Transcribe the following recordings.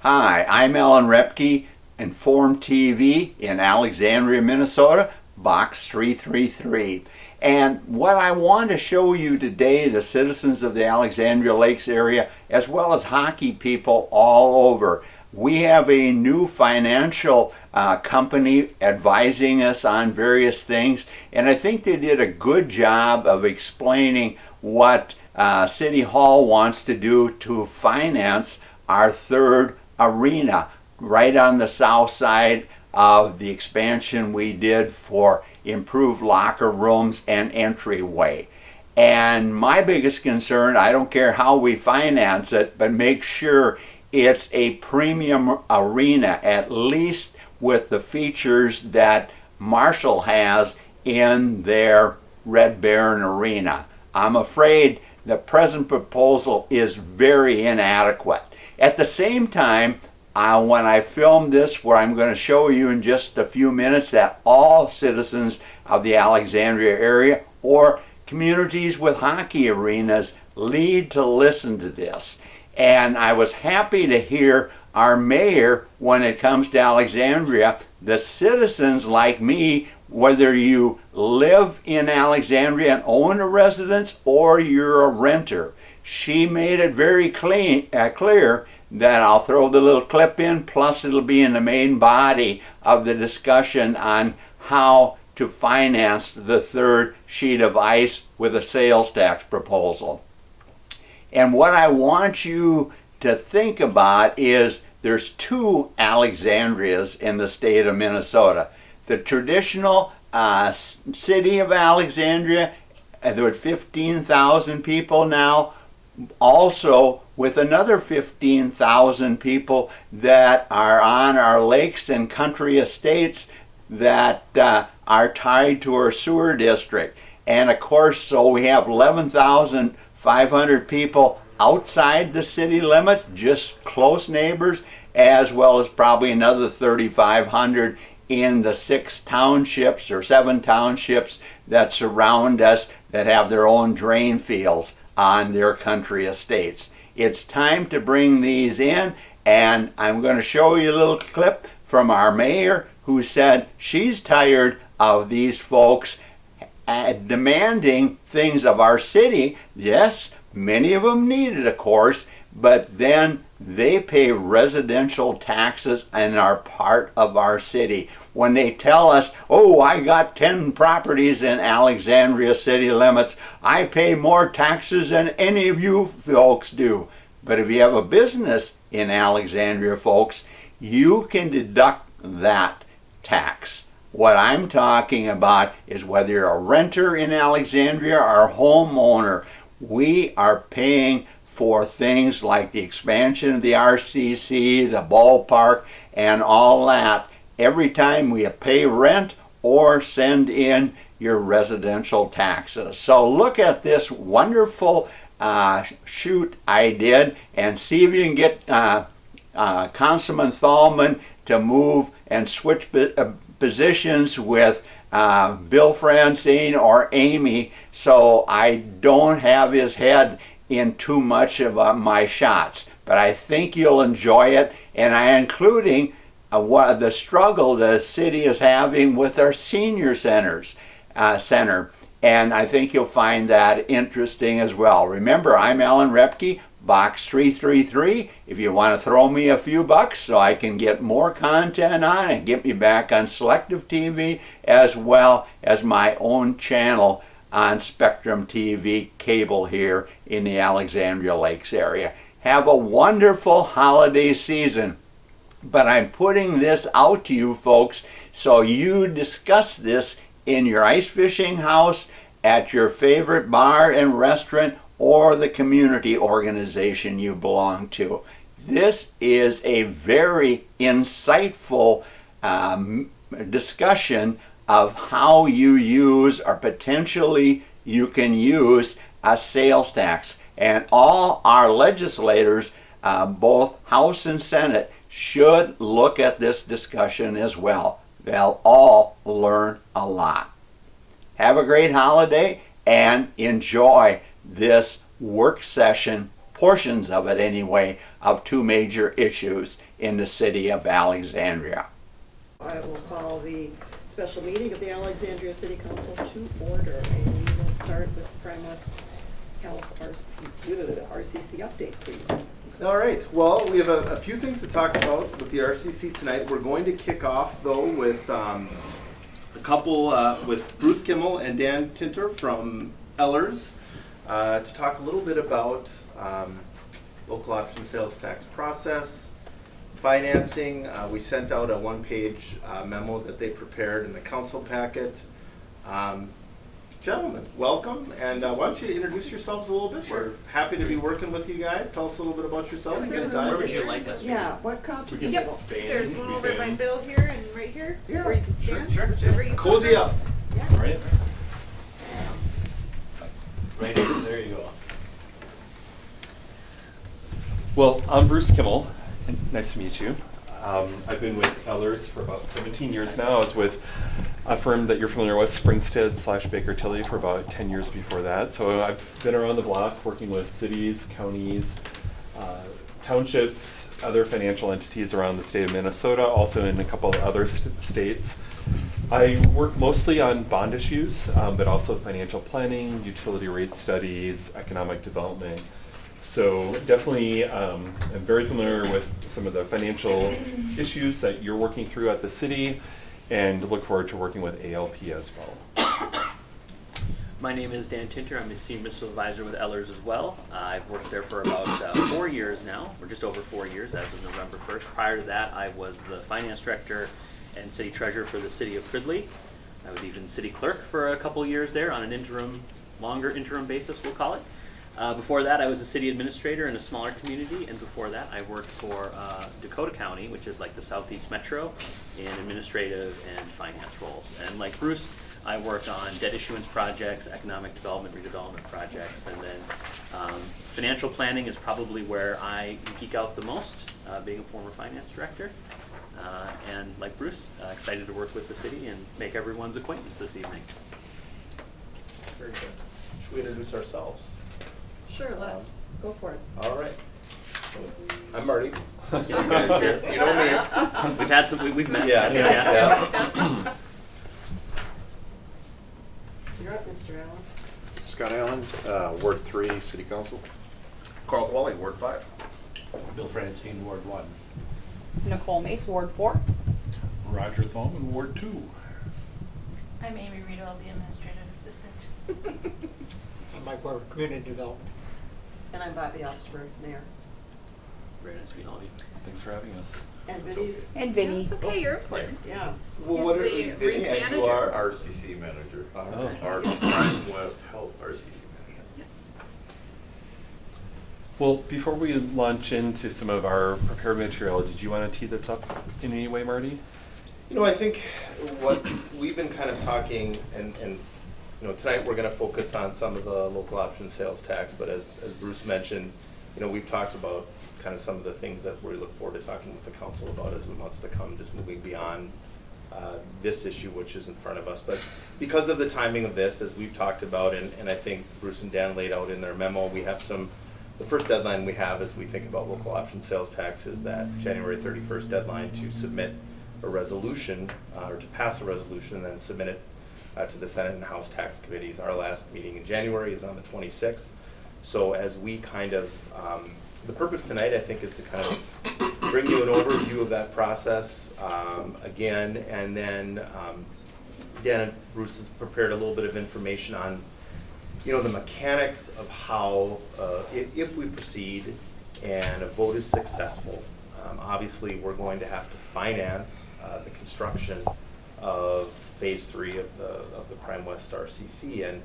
Hi, I'm Alan Repke, Inform TV in Alexandria, Minnesota, box 333. And what I want to show you today, the citizens of the Alexandria Lakes area, as well as hockey people all over, we have a new financial company advising us on various things, and I think they did a good job of explaining what City Hall wants to do to finance our third arena right on the south side of the expansion we did for improved locker rooms and entryway. And my biggest concern, I don't care how we finance it, but make sure it's a premium arena, at least with the features that Marshall has in their Red Baron Arena. I'm afraid the present proposal is very inadequate. At the same time, when I filmed this, where I'm going to show you in just a few minutes, that all citizens of the Alexandria area or communities with hockey arenas need to listen to this. And I was happy to hear our mayor, when it comes to Alexandria, the citizens like me, whether you live in Alexandria and own a residence or you're a renter, she made it very clear that I'll throw the little clip in, plus it'll be in the main body of the discussion on how to finance the third sheet of ice with a sales tax proposal. And what I want you to think about is there's two Alexandrias in the state of Minnesota. The traditional city of Alexandria, there are 15,000 people now, also with another 15,000 people that are on our lakes and country estates that are tied to our sewer district. And of course, so we have 11,500 people outside the city limits, just close neighbors, as well as probably another 3,500 in the 6 townships or 7 townships that surround us that have their own drain fields on their country estates. It's time to bring these in, and I'm going to show you a little clip from our mayor who said she's tired of these folks demanding things of our city. Yes, many of them need it, of course, but then they pay residential taxes and are part of our city. When they tell us, oh, I got 10 properties in Alexandria city limits, I pay more taxes than any of you folks do. But if you have a business in Alexandria, folks, you can deduct that tax. What I'm talking about is whether you're a renter in Alexandria or a homeowner, we are paying for things like the expansion of the RCC, the ballpark, and all that every time we pay rent or send in your residential taxes. So look at this wonderful shoot I did and see if you can get Councilman Thalman to move and switch positions with Bill Francine or Amy, so I don't have his head in too much of my shots. But I think you'll enjoy it, and I'm including the struggle the city is having with our senior center, and I think you'll find that interesting as well. Remember, I'm Alan Repke, box 333. If you want to throw me a few bucks so I can get more content on and get me back on selective TV, as well as my own channel on Spectrum TV cable here in the Alexandria Lakes area. Have a wonderful holiday season. But I'm putting this out to you folks so you discuss this in your ice fishing house, at your favorite bar and restaurant, or the community organization you belong to. This is a very insightful discussion of how you use, or potentially you can use, a sales tax. And all our legislators, both House and Senate, should look at this discussion as well. They'll all learn a lot. Have a great holiday and enjoy this work session, portions of it anyway, of two major issues in the city of Alexandria. I will call the special meeting of the Alexandria City Council to order, and we will start with Prime West Health RCC update, please. All right, well, we have a few things to talk about with the RCC tonight. We're going to kick off, though, with a couple, with Bruce Kimmel and Dan Tinter from Ellers to talk a little bit about local option sales tax process, financing. We sent out a one-page memo that they prepared in the council packet. Gentlemen, welcome, and why don't you introduce yourselves a little bit? We're happy to be working with you guys. Tell us a little bit about yourselves. Where would you like us? Yeah, what couch? Yep, there's one over by Bill here and right here, where you can stand. Sure. Whichever you Cozy prefer. up. Yeah. Right? Right here, there you go. Well, I'm Bruce Kimmel. Nice to meet you. I've been with Ellers for about 17 years now. I was with a firm that you're familiar with, Springstead/Baker Tilly, for about 10 years before that. So I've been around the block working with cities, counties, townships, other financial entities around the state of Minnesota, also in a couple of other states. I work mostly on bond issues, but also financial planning, utility rate studies, economic development. So definitely I'm very familiar with some of the financial issues that you're working through at the city, and look forward to working with ALP as well. My name is Dan Tinter. I'm a senior municipal advisor with Ellers as well. I've worked there for about 4 years now, or just over 4 years as of November 1st. Prior to that, I was the finance director and city treasurer for the city of Fridley. I was even city clerk for a couple years there on an longer interim basis, we'll call it. Before that, I was a city administrator in a smaller community, and before that, I worked for Dakota County, which is like the Southeast Metro, in administrative and finance roles. And like Bruce, I worked on debt issuance projects, economic development, redevelopment projects, and then financial planning is probably where I geek out the most, being a former finance director. And like Bruce, excited to work with the city and make everyone's acquaintance this evening. Very good. Should we introduce ourselves? Sure, let's go for it. All right. I'm Marty. Yeah, sure. You know me. We've had some, we've met. Yeah, had some chats. yeah. You're up, Mr. Allen. Scott Allen, Ward 3, City Council. Carl Wally, Ward 5. Bill Francine, Ward 1. Nicole Mace, Ward 4. Roger Thoman, Ward 2. I'm Amy Riedel, the administrative assistant. I'm Mike Weber, Community Development. And I'm Bobby Osterberg, Mayor. Very nice meeting all of you. Thanks for having us. And Vinnie's, And Vinny. It's okay, you're important. yeah. Well, He's what are the we, rink Vinny, and you manager. are? RCC manager. Oh. Our Prime West Health RCC manager. Well, before we launch into some of our prepared material, did you want to tee this up in any way, Marty? You know, I think what we've been kind of talking, and you know, tonight we're going to focus on some of the local option sales tax, but as Bruce mentioned, you know, we've talked about kind of some of the things that we look forward to talking with the council about as the months to come, just moving beyond this issue, which is in front of us. But because of the timing of this, as we've talked about, and I think Bruce and Dan laid out in their memo, we have the first deadline we have as we think about local option sales tax is that January 31st deadline to submit a resolution, or to pass a resolution and then submit it to the Senate and House tax committees. Our last meeting in January is on the 26th. So as we kind of, the purpose tonight, I think, is to kind of bring you an overview of that process again, and then Dan and Bruce has prepared a little bit of information on, you know, the mechanics of how, if we proceed and a vote is successful, obviously we're going to have to finance the construction of phase 3 of the Prime West RCC, and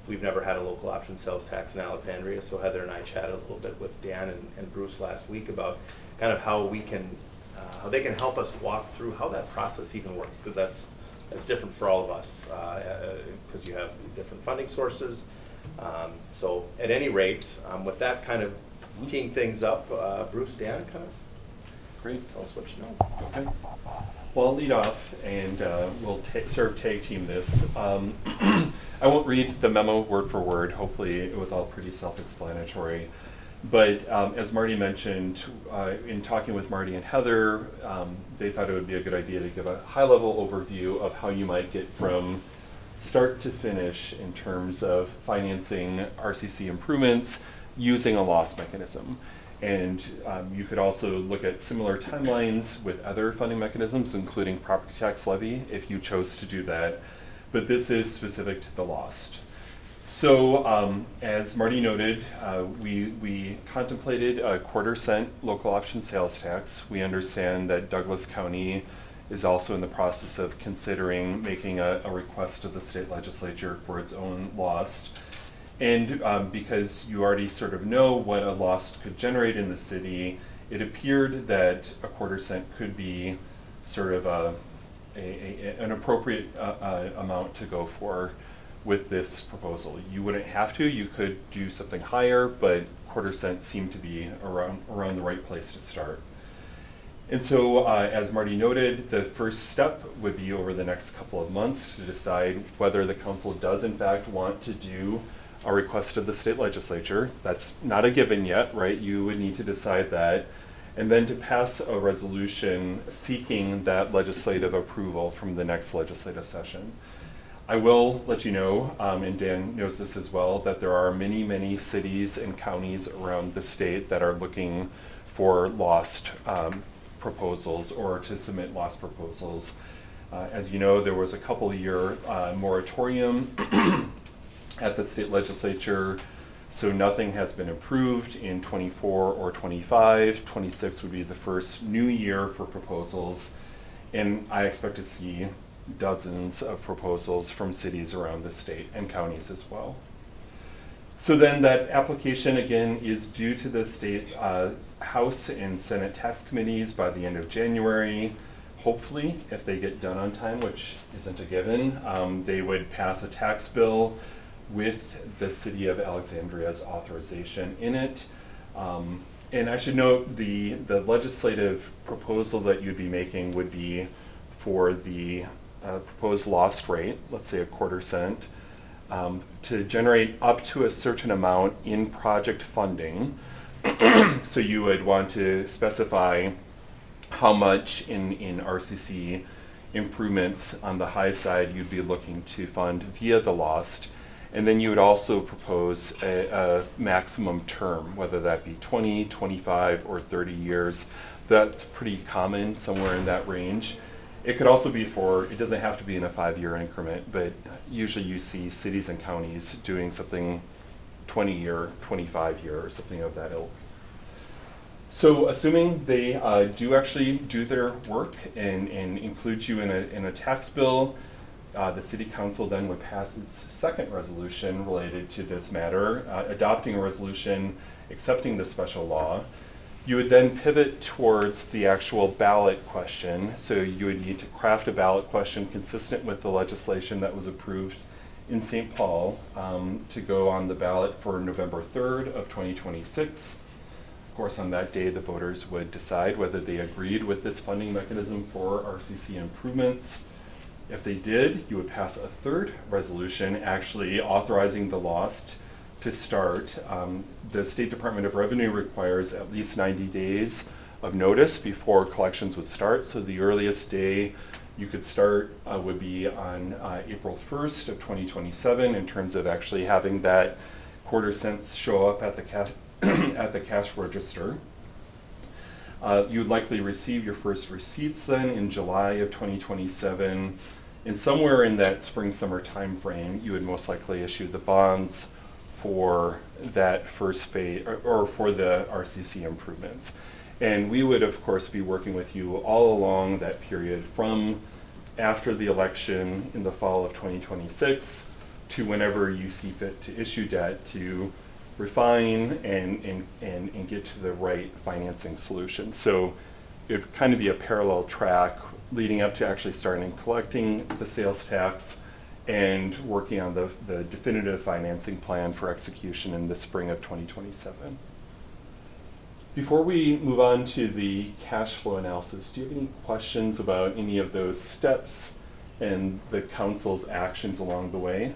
we've never had a local option sales tax in Alexandria, so Heather and I chatted a little bit with Dan and Bruce last week about kind of how we can, how they can help us walk through how that process even works, because that's different for all of us, because you have these different funding sources. So at any rate, with that kind of teeing things up, Bruce, Dan, kind of Great. tell us what you know. Okay. Well, I'll lead off, and we'll sort of tag team this. I won't read the memo word for word. Hopefully it was all pretty self-explanatory. But as Marty mentioned, in talking with Marty and Heather, they thought it would be a good idea to give a high-level overview of how you might get from start to finish in terms of financing RCC improvements using a loss mechanism. And you could also look at similar timelines with other funding mechanisms, including property tax levy, if you chose to do that. But this is specific to the lost. So as Marty noted, we contemplated a 1/4 cent local option sales tax. We understand that Douglas County is also in the process of considering making a request to the state legislature for its own lost. And because you already sort of know what a lost could generate in the city, it appeared that a 1/4 cent could be sort of an appropriate amount to go for with this proposal. You wouldn't have to, you could do something higher, but 1/4 cent seemed to be around the right place to start. And so, as Marty noted, the first step would be over the next couple of months to decide whether the council does in fact want to do a request of the state legislature. That's not a given yet, right? You would need to decide that. And then to pass a resolution seeking that legislative approval from the next legislative session. I will let you know, and Dan knows this as well, that there are many, many cities and counties around the state that are looking for lost proposals or to submit lost proposals. As you know, there was a couple-year moratorium at the state legislature, so nothing has been approved in 24 or 25. 26 would be the first new year for proposals, and I expect to see dozens of proposals from cities around the state and counties as well. So then that application again is due to the state House and Senate tax committees by the end of January. Hopefully, if they get done on time, which isn't a given, they would pass a tax bill with the city of Alexandria's authorization in it. And I should note the legislative proposal that you'd be making would be for the proposed lost rate, let's say a 1/4 cent, to generate up to a certain amount in project funding. So you would want to specify how much in RCC improvements on the high side you'd be looking to fund via the lost. And then you would also propose a maximum term, whether that be 20, 25, or 30 years. That's pretty common, somewhere in that range. It could also be it doesn't have to be in a 5-year increment, but usually you see cities and counties doing something 20-year, 25-year, or something of that ilk. So assuming they do actually do their work and include you in a tax bill, the city council then would pass its second resolution related to this matter, adopting a resolution accepting the special law. You would then pivot towards the actual ballot question. So you would need to craft a ballot question consistent with the legislation that was approved in St. Paul to go on the ballot for November 3rd of 2026. Of course, on that day, the voters would decide whether they agreed with this funding mechanism for RCC improvements. If they did, you would pass a third resolution actually authorizing the lost to start. The State Department of Revenue requires at least 90 days of notice before collections would start. So the earliest day you could start would be on April 1st of 2027 in terms of actually having that 1/4 cents show up at the cash register. You'd likely receive your first receipts then in July of 2027. And somewhere in that spring-summer time frame, you would most likely issue the bonds for that first phase, or for the RCC improvements. And we would, of course, be working with you all along that period from after the election in the fall of 2026 to whenever you see fit to issue debt to refine and get to the right financing solution. So it would kind of be a parallel track leading up to actually starting collecting the sales tax and working on the definitive financing plan for execution in the spring of 2027. Before we move on to the cash flow analysis, do you have any questions about any of those steps and the council's actions along the way?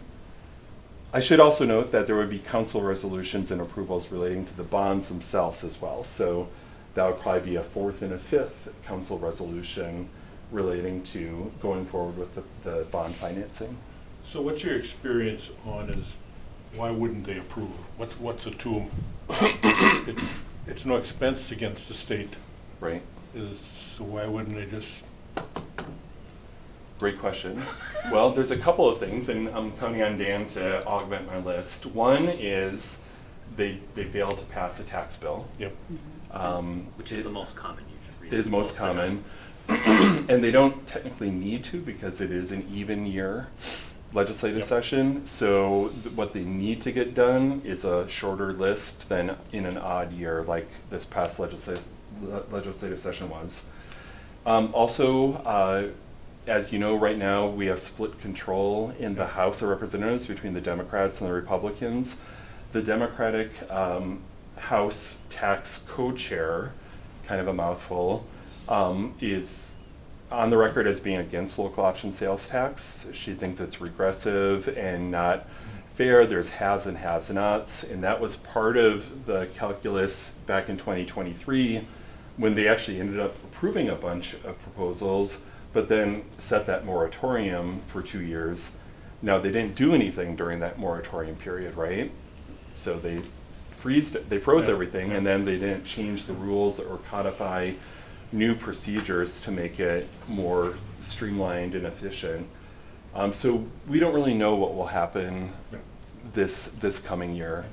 I should also note that there would be council resolutions and approvals relating to the bonds themselves as well. So that would probably be a fourth and a fifth council resolution relating to going forward with the bond financing. So what's your experience on is, why wouldn't they approve? What's it to them? It's no expense against the state. Right. So why wouldn't they just? Great question. Well, there's a couple of things, and I'm counting on Dan to augment my list. One is they failed to pass a tax bill. Yep. Which is the most common usually. It is most common. And they don't technically need to because it is an even year legislative session. So what they need to get done is a shorter list than in an odd year like this past legislative session was. Also, as you know, right now we have split control in the House of Representatives between the Democrats and the Republicans. The Democratic House tax co-chair, kind of a mouthful, is on the record as being against local option sales tax. She thinks it's regressive and not fair. There's haves and have-nots, and that was part of the calculus back in 2023 when they actually ended up approving a bunch of proposals, but then set that moratorium for 2 years. Now, they didn't do anything during that moratorium period, right? So they froze everything, and then they didn't change the rules or codify new procedures to make it more streamlined and efficient. So we don't really know what will happen this coming year.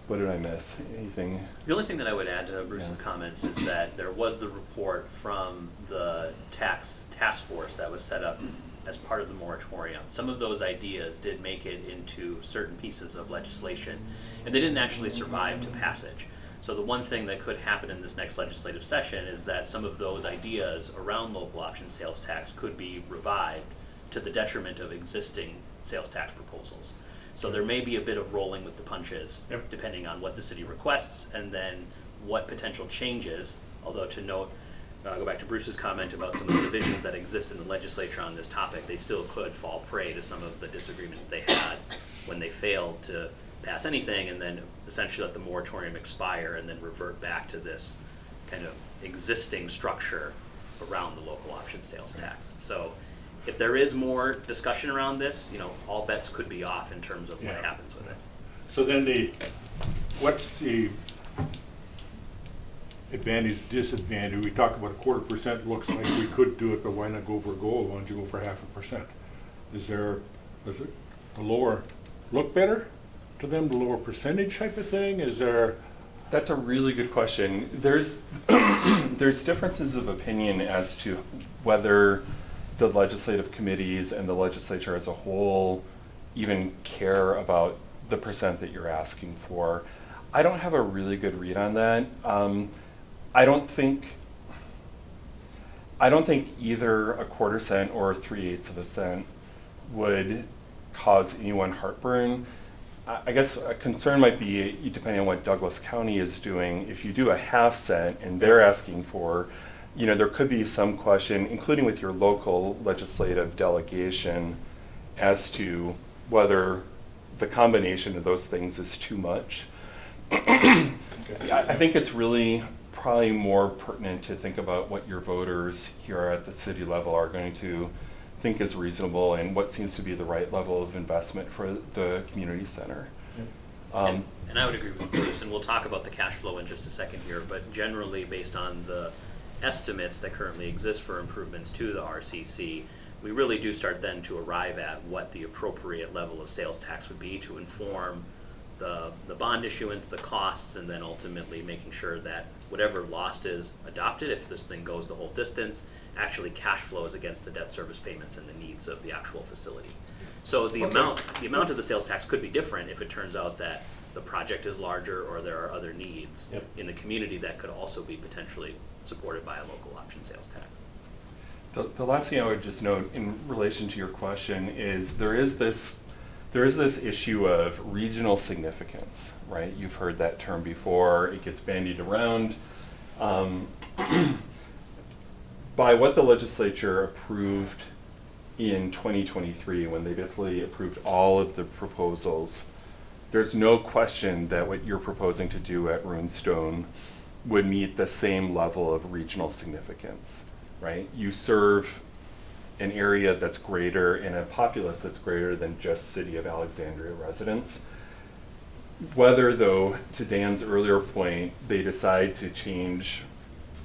What did I miss? Anything? The only thing that I would add to Bruce's comments is that there was the report from the task force that was set up as part of the moratorium. Some of those ideas did make it into certain pieces of legislation, and they didn't actually survive to passage. So the one thing that could happen in this next legislative session is that some of those ideas around local option sales tax could be revived to the detriment of existing sales tax proposals. So there may be a bit of rolling with the punches, depending on what the city requests and then what potential changes, although to note, go back to Bruce's comment about some of the divisions that exist in the legislature on this topic, they still could fall prey to some of the disagreements they had when they failed to pass anything and then essentially let the moratorium expire and then revert back to this kind of existing structure around the local option sales tax. So if there is more discussion around this, all bets could be off in terms of what happens with it. So then what's the advantage, disadvantage? We talk about 1/4%, looks like we could do it, but why not go for a goal? Why don't you go for 0.5%? Does it the lower look better to them, the lower percentage type of thing? Is there? That's a really good question. There's there's differences of opinion as to whether the legislative committees and the legislature as a whole even care about the percent that you're asking for. I don't have a really good read on that. I don't think either 1/4 cent or 3/8 cent would cause anyone heartburn. I guess a concern might be, depending on what Douglas County is doing, if you do a 1/2 cent and they're asking for, there could be some question, including with your local legislative delegation, as to whether the combination of those things is too much. I think it's really probably more pertinent to think about what your voters here at the city level are going to think is reasonable and what seems to be the right level of investment for the community center. And I would agree with Bruce, and we'll talk about the cash flow in just a second here, but generally based on the estimates that currently exist for improvements to the RCC, we really do start then to arrive at what the appropriate level of sales tax would be to inform the bond issuance, the costs, and then ultimately making sure that whatever lost is adopted, if this thing goes the whole distance, actually cash flows against the debt service payments and the needs of the actual facility. So the amount of the sales tax could be different if it turns out that the project is larger or there are other needs in the community that could also be potentially supported by a local option sales tax. The last thing I would just note in relation to your question is there is this issue of regional significance, right? You've heard that term before. It gets bandied around. By what the legislature approved in 2023 when they basically approved all of the proposals, there's no question that what you're proposing to do at Runestone would meet the same level of regional significance, right? You serve an area that's greater and a populace that's greater than just City of Alexandria residents. Whether, though, to Dan's earlier point, they decide to change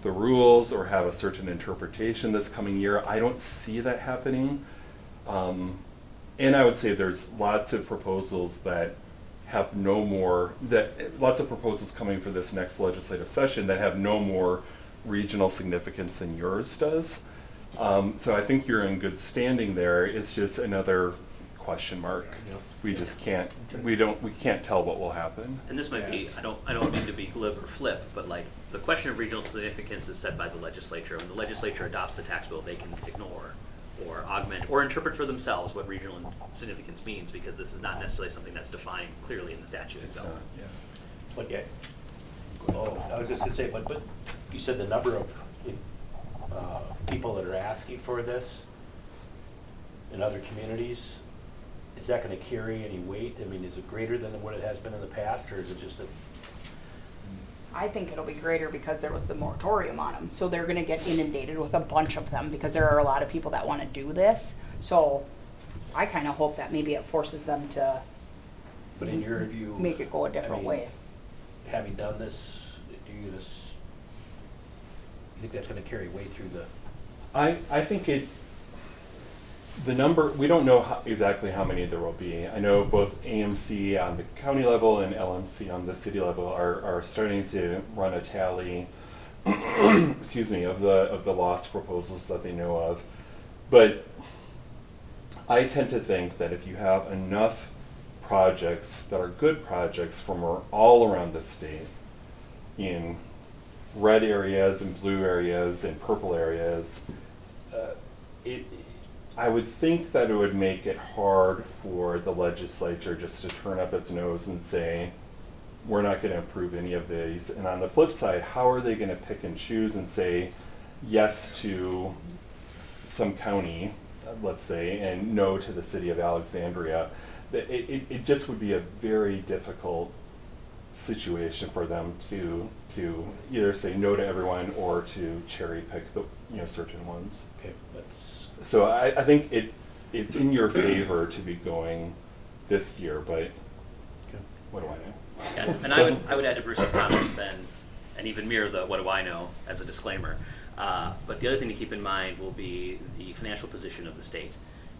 the rules or have a certain interpretation this coming year, I don't see that happening. And I would say there's lots of proposals that have no more, lots of proposals coming for this next legislative session that have no more regional significance than yours does. So I think you're in good standing there. It's just another question mark. Yep. We just can't, we can't tell what will happen. And this might be, I don't mean to be glib or flip, but like the question of regional significance is set by the legislature. When the legislature adopts the tax bill, they can ignore or augment or interpret for themselves what regional significance means, because this is not necessarily something that's defined clearly in the statute It's itself. not, yeah. But yeah, I was just gonna say, but you said the number of people that are asking for this in other communities, is that gonna carry any weight? I mean, is it greater than what it has been in the past, or is it just a? I think it'll be greater because there was the moratorium on them. So they're gonna get inundated with a bunch of them because there are a lot of people that wanna do this. So I kinda hope that maybe it forces them to But in your view, make it go a different way. Having done this, you think that's gonna carry weight through the? I think the number, we don't know exactly how many there will be. I know both AMC on the county level and LMC on the city level are starting to run a tally excuse me, of the lost proposals that they know of. But I tend to think that if you have enough projects that are good projects from all around the state, in red areas and blue areas and purple areas, I would think that it would make it hard for the legislature just to turn up its nose and say, we're not going to approve any of these. And on the flip side, how are they going to pick and choose and say yes to some county, let's say, and no to the City of Alexandria? It just would be a very difficult situation for them to either say no to everyone or to cherry pick the certain ones. Okay, that's. So I think it's in your favor to be going this year, but Okay. what do I know? Yeah, and I would add to Bruce's comments and even mirror the what do I know as a disclaimer. But the other thing to keep in mind will be the financial position of the state.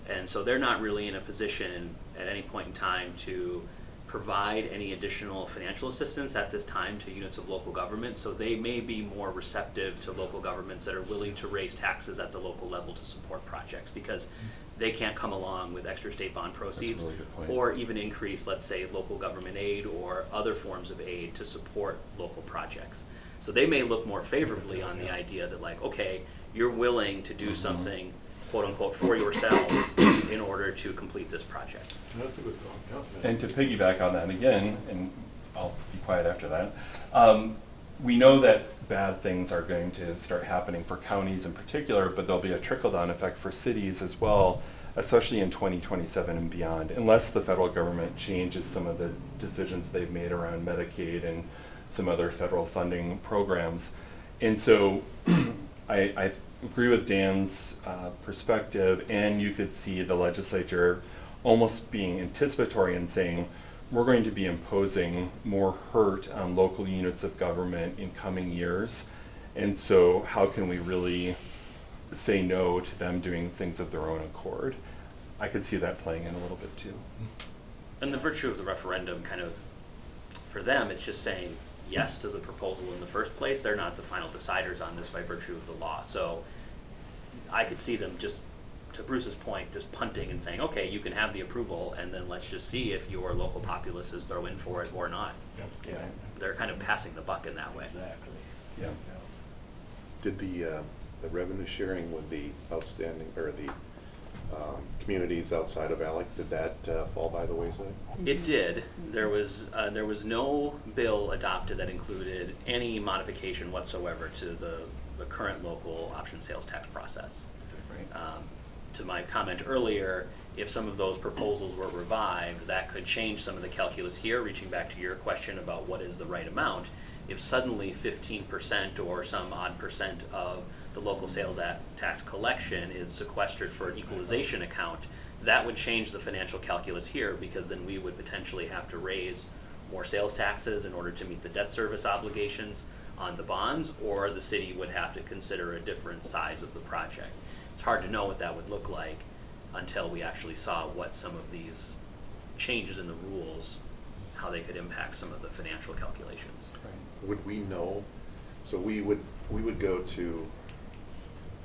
And so they're not really in a position at any point in time to provide any additional financial assistance at this time to units of local government. So they may be more receptive to local governments that are willing to raise taxes at the local level to support projects, because they can't come along with extra state bond proceeds, That's a really good point. or even increase, let's say, local government aid or other forms of aid to support local projects. So they may look more favorably on the idea that, like, okay, you're willing to do something, quote unquote, for yourselves in order to complete this project. That's a good thought, yeah. And to piggyback on that again, and I'll be quiet after that, we know that bad things are going to start happening for counties in particular, but there'll be a trickle-down effect for cities as well, especially in 2027 and beyond, unless the federal government changes some of the decisions they've made around Medicaid and some other federal funding programs. And so I agree with Dan's perspective, and you could see the legislature almost being anticipatory and saying, we're going to be imposing more hurt on local units of government in coming years. And so how can we really say no to them doing things of their own accord? I could see that playing in a little bit too. And the virtue of the referendum, kind of, for them, it's just saying yes to the proposal in the first place. They're not the final deciders on this by virtue of the law. So I could see them just, to Bruce's point, just punting and saying, okay, you can have the approval, and then let's just see if your local populaces throw in for it or not. Yeah. They're kind of passing the buck in that way. Exactly. Yeah. Did the revenue sharing with the outstanding, or the communities outside of Alec, did that fall by the wayside? It did. There was no bill adopted that included any modification whatsoever to the current local option sales tax process. Right. to my comment earlier, if some of those proposals were revived, that could change some of the calculus here, reaching back to your question about what is the right amount. If suddenly 15% or some odd percent of the local sales tax collection is sequestered for an equalization account, that would change the financial calculus here, because then we would potentially have to raise more sales taxes in order to meet the debt service obligations on the bonds, or the city would have to consider a different size of the project. It's hard to know what that would look like until we actually saw what some of these changes in the rules, how they could impact some of the financial calculations. Would we know, so we would go to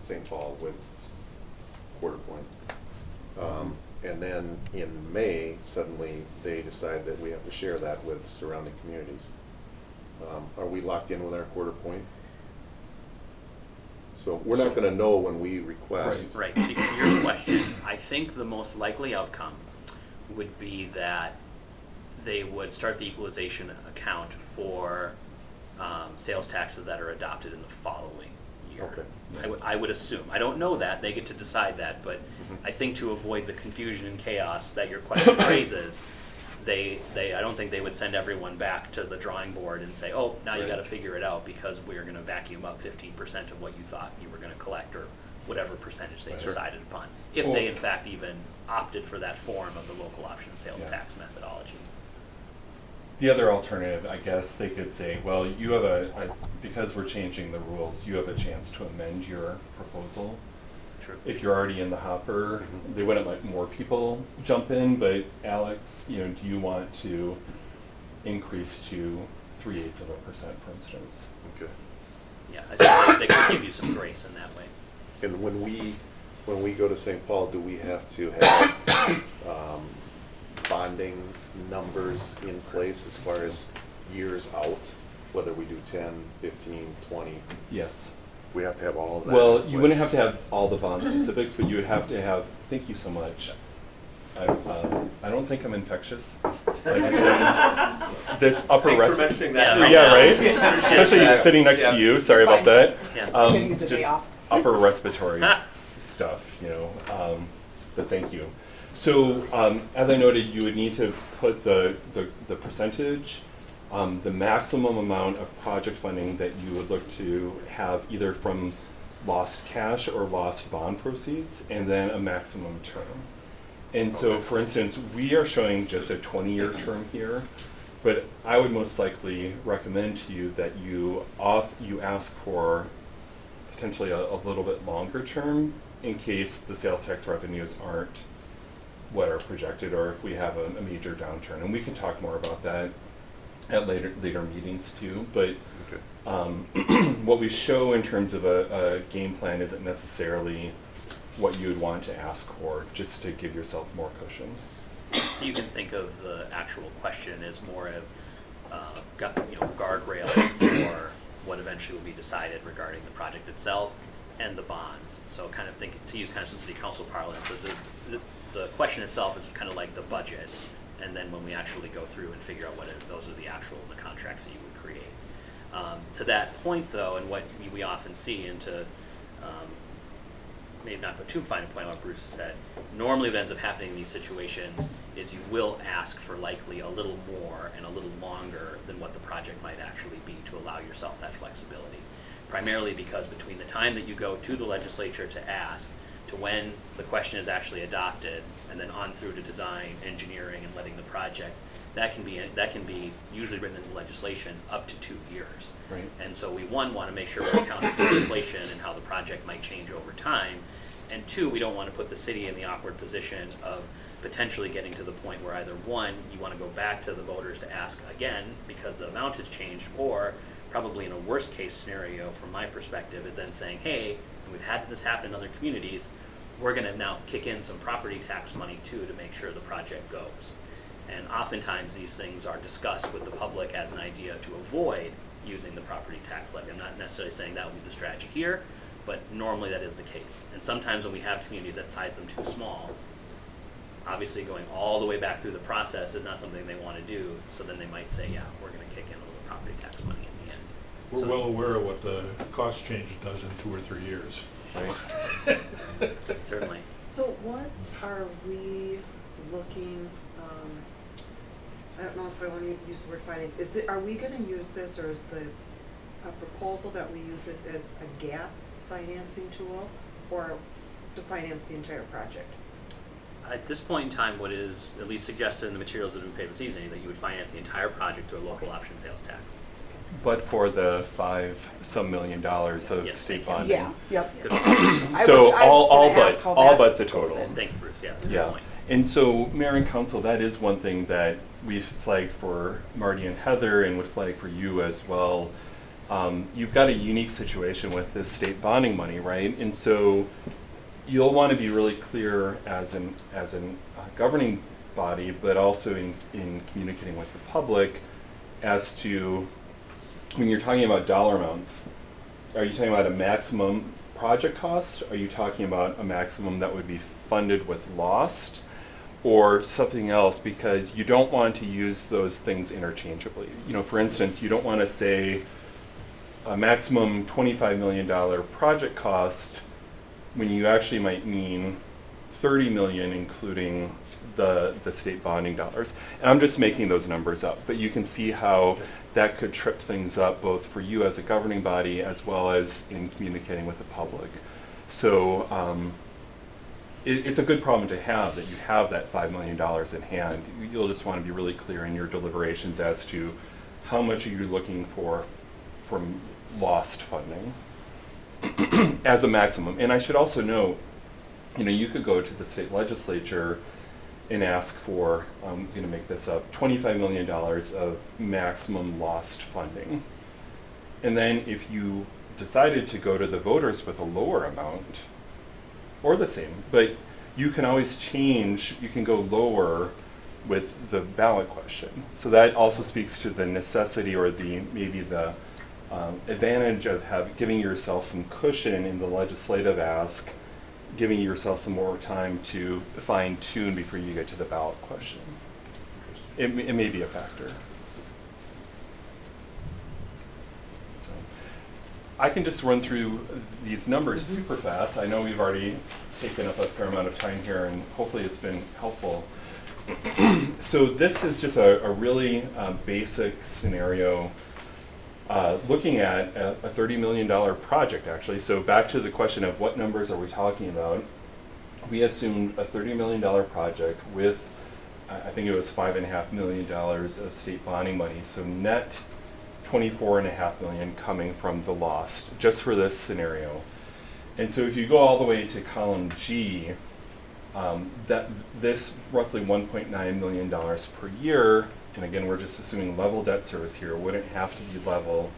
St. Paul with Quarter Point. And then in May, suddenly they decide that we have to share that with surrounding communities. Are we locked in with our Quarter Point? So we're not going to know when we request. Right. To your question, I think the most likely outcome would be that they would start the equalization account for sales taxes that are adopted in the following year. Okay. I would assume. I don't know that. They get to decide that, but I think to avoid the confusion and chaos that your question raises, I don't think they would send everyone back to the drawing board and say, oh, now you got to figure it out because we're going to vacuum up 15% of what you thought you were going to collect, or whatever percentage they decided upon, if they in fact even opted for that form of the local option sales tax methodology. The other alternative, I guess they could say, well, you have because we're changing the rules, you have a chance to amend your proposal. True. If you're already in the hopper, they wouldn't let more people jump in, but Alex, do you want to increase to 0.3%, for instance? Okay. Yeah, I think they could give you some grace in that way. And when we go to St. Paul, do we have to have bonding numbers in place as far as years out, whether we do 10, 15, 20? Yes. We have to have all of that. Well, you wouldn't have to have all the bond specifics, but you would have to have, thank you so much. I don't think I'm infectious. Like I said, this upper Thanks for mentioning that. right? Especially sitting next to you, sorry about that. Yeah. Just upper respiratory stuff, but thank you. So as I noted, you would need to put the percentage, the maximum amount of project funding that you would look to have either from lost cash or lost bond proceeds, and then a maximum term. And so, for instance, we are showing just a 20-year term here, but I would most likely recommend to you that you ask for potentially a little bit longer term in case the sales tax revenues aren't what are projected, or if we have a major downturn. And we can talk more about that at later meetings too. But what we show in terms of a game plan isn't necessarily what you would want to ask for, just to give yourself more cushion. So you can think of the actual question as more of guardrail for what eventually will be decided regarding the project itself and the bonds. So kind of think, to use kind of some city council parlance, so the question itself is kind of like the budget, and then when we actually go through and figure out those are the actuals, the contracts that you would create. To that point though, and what we often see, and to maybe not put too fine a point on what Bruce said, normally what ends up happening in these situations is you will ask for likely a little more and a little longer than what the project might actually be to allow yourself that flexibility. Primarily because between the time that you go to the legislature to ask to when the question is actually adopted, and then on through to design, engineering, and letting the project, that can be usually written in the legislation up to 2 years. Right. And so we want to make sure we're accounting for inflation and how the project might change over time. And 2, we don't want to put the city in the awkward position of potentially getting to the point where either 1, you want to go back to the voters to ask again because the amount has changed, or probably in a worst case scenario from my perspective is then saying, hey, we've had this happen in other communities, we're going to now kick in some property tax money too to make sure the project goes. And oftentimes these things are discussed with the public as an idea to avoid using the property tax levy. I'm not necessarily saying that will be the strategy here, but normally that is the case. And sometimes when we have communities that size them too small, obviously going all the way back through the process is not something they want to do, so then they might say, yeah, we're going to kick in a little property tax money in the end. We're well aware of what the cost change does in 2 or 3 years. Right. Certainly. So what are we looking, I don't know if I want to use the word finance, are we gonna use this, or is a proposal that we use this as a gap financing tool, or to finance the entire project? At this point in time, what is at least suggested in the materials that have been paid this evening, that you would finance the entire project through a local option sales tax. But for the $5-some million of Yes. state bonding. Yeah, yep. So I was gonna ask how all that but the goes total. in. Thank you, Bruce, yeah, that's a good Yeah, point. and so Mayor and Council, that is one thing that we've flagged for Marty and Heather and would flag for you as well. You've got a unique situation with this state bonding money, right? And so you'll want to be really clear as an governing body, but also in communicating with the public as to, when you're talking about dollar amounts, are you talking about a maximum project cost? Are you talking about a maximum that would be funded with lost, or something else? Because you don't want to use those things interchangeably. You know, for instance, you don't want to say a maximum $25 million project cost when you actually might mean 30 million, including the state bonding dollars. And I'm just making those numbers up, but you can see how that could trip things up both for you as a governing body as well as in communicating with the public. So it's a good problem to have, that you have that $5 million in hand. You'll just want to be really clear in your deliberations as to how much are you looking for from lost funding as a maximum. And I should also note, you know, you could go to the state legislature and ask for, I'm going to make this up, $25 million of maximum lost funding. And then if you decided to go to the voters with a lower amount, or the same, but you can always change, you can go lower with the ballot question. So that also speaks to the necessity, or maybe the advantage of giving yourself some cushion in the legislative ask, giving yourself some more time to fine tune before you get to the ballot question. It may be a factor. So I can just run through these numbers super fast. I know we've already taken up a fair amount of time here, and hopefully it's been helpful. So this is just a really basic scenario looking at a $30 million project, actually. So back to the question of what numbers are we talking about. We assumed a $30 million project with, I think it was $5.5 million of state bonding money. So net $24.5 million coming from the lost, just for this scenario. And so if you go all the way to column G, this roughly $1.9 million per year, and again, we're just assuming level debt service here, wouldn't have to be level,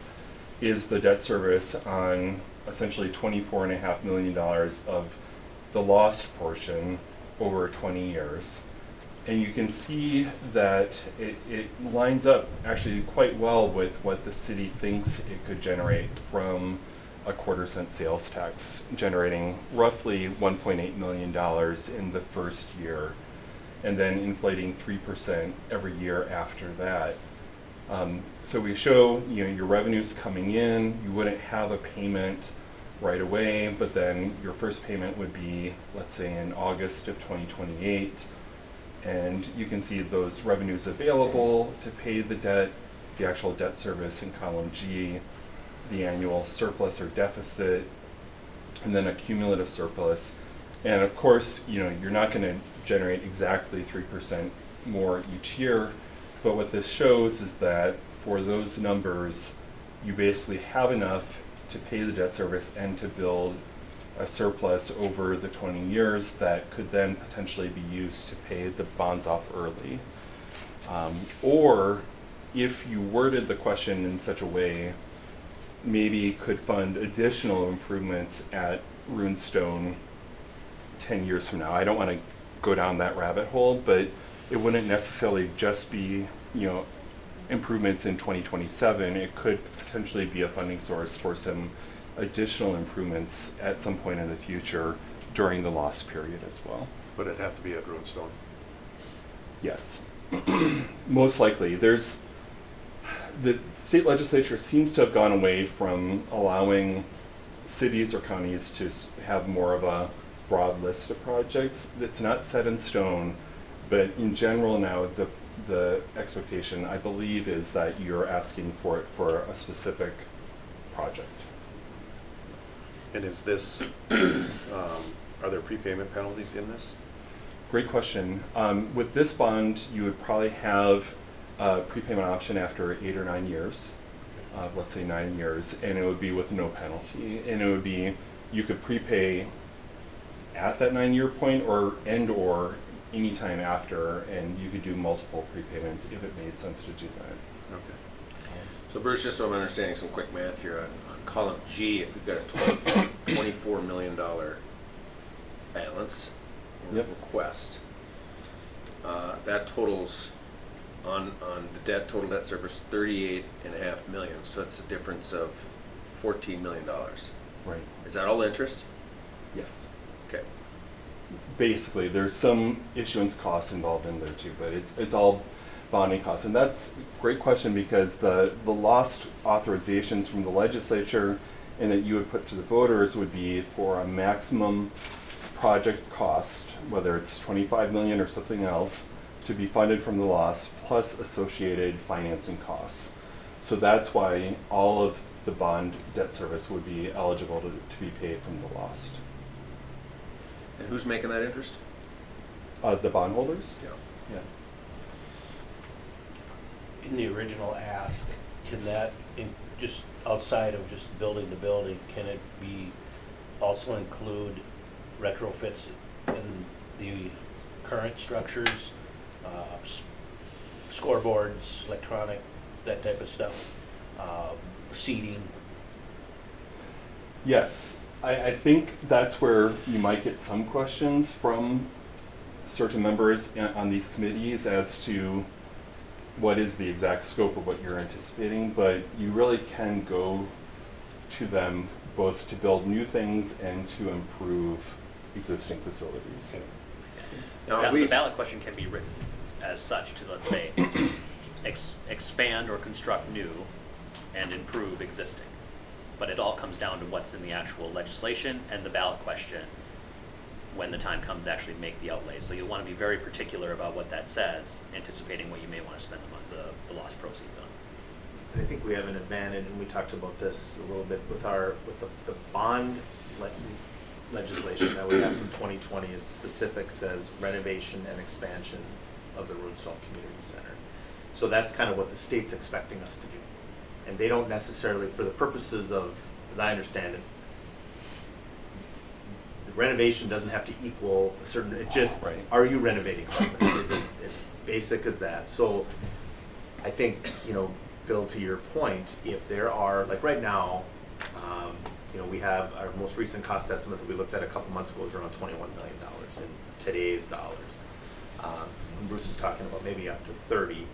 is the debt service on essentially $24.5 million of the lost portion over 20 years. And you can see that it lines up actually quite well with what the city thinks it could generate from a quarter-cent sales tax, generating roughly $1.8 million in the first year, and then inflating 3% every year after that. So we show, you know, your revenues coming in. You wouldn't have a payment right away, but then your first payment would be, let's say, in August of 2028. And you can see those revenues available to pay the debt, the actual debt service in column G, the annual surplus or deficit, and then a cumulative surplus. And of course, you know, you're not going to generate exactly 3% more each year, but what this shows is that for those numbers, you basically have enough to pay the debt service and to build a surplus over the 20 years that could then potentially be used to pay the bonds off early. Or if you worded the question in such a way, maybe could fund additional improvements at Runestone 10 years from now. I don't want to go down that rabbit hole, but it wouldn't necessarily just be, you know, improvements in 2027. It could potentially be a funding source for some additional improvements at some point in the future during the lost period as well. But it'd have to be at Runestone. Yes. Most likely. The state legislature seems to have gone away from allowing cities or counties to have more of a broad list of projects. It's not set in stone, but in general now, the expectation, I believe, is that you're asking for it for a specific project. And is this, are there prepayment penalties in this? Great question. With this bond, you would probably have a prepayment option after 8 or 9 years, let's say 9 years, and it would be with no penalty. And it would be, you could prepay at that 9-year point or anytime after, and you could do multiple prepayments if it made sense to do that. Okay. So Bruce, just so I'm understanding some quick math here, on column G, if we've got a $24 million balance or Yep. request, that totals on the total debt service, $38.5 million. So that's a difference of $14 million. Right. Is that all interest? Yes. Okay. Basically, there's some issuance costs involved in there too, but it's all bonding costs. And that's a great question, because the lost authorizations from the legislature and that you would put to the voters would be for a maximum project cost, whether it's 25 million or something else, to be funded from the loss plus associated financing costs. So that's why all of the bond debt service would be eligible to be paid from the lost. And who's making that interest? The bondholders? Yeah. Yeah. In the original ask, can that, just outside of just building the building, can it be, also include retrofits in the current structures, scoreboards, electronic, that type of stuff, seating? Yes, I think that's where you might get some questions from certain members on these committees as to what is the exact scope of what you're anticipating, but you really can go to them both to build new things and to improve existing facilities. Now, The ballot question can be written as such to, let's say, expand or construct new and improve existing. But it all comes down to what's in the actual legislation and the ballot question when the time comes to actually make the outlay. So you'll want to be very particular about what that says, anticipating what you may want to spend the lost proceeds on. And I think we have an advantage, and we talked about this a little bit with the bond legislation that we have from 2020 is specific, says renovation and expansion of the Roosevelt Community Center. So that's kind of what the state's expecting us to do. And they don't necessarily, for the purposes of, as I understand it, the renovation doesn't have to equal a certain, it just, Right. Are you renovating something? It's as basic as that. So I think, Bill, to your point, if there are, like right now, we have our most recent cost estimate that we looked at a couple months ago was around $21 million in today's dollars. And Bruce is talking about maybe up to 30.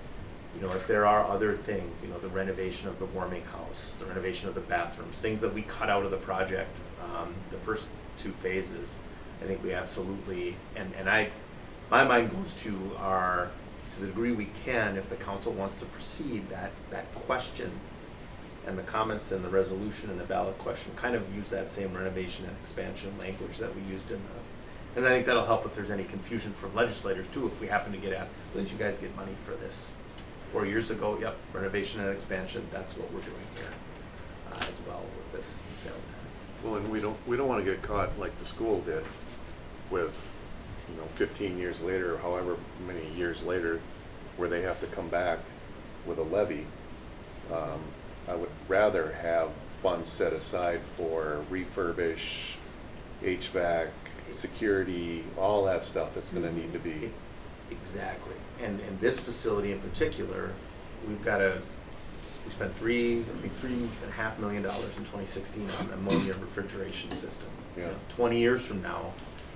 If there are other things, the renovation of the warming house, the renovation of the bathrooms, things that we cut out of the project, the first 2 phases, I think we absolutely, my mind goes to the degree we can, if the council wants to proceed, that question and the comments in the resolution and the ballot question kind of use that same renovation and expansion language that we used and I think that'll help if there's any confusion from legislators too, if we happen to get asked, didn't you guys get money for this 4 years ago? Yep, renovation and expansion, that's what we're doing here as well with this sales tax. Well, and we don't want to get caught like the school did with, 15 years later, or however many years later, where they have to come back with a levy. I would rather have funds set aside for refurbish, HVAC, security, all that stuff that's going to need to be. Exactly. And this facility in particular, we spent $3.5 million in 2016 on the ammonia refrigeration system. Yeah. 20 years from now,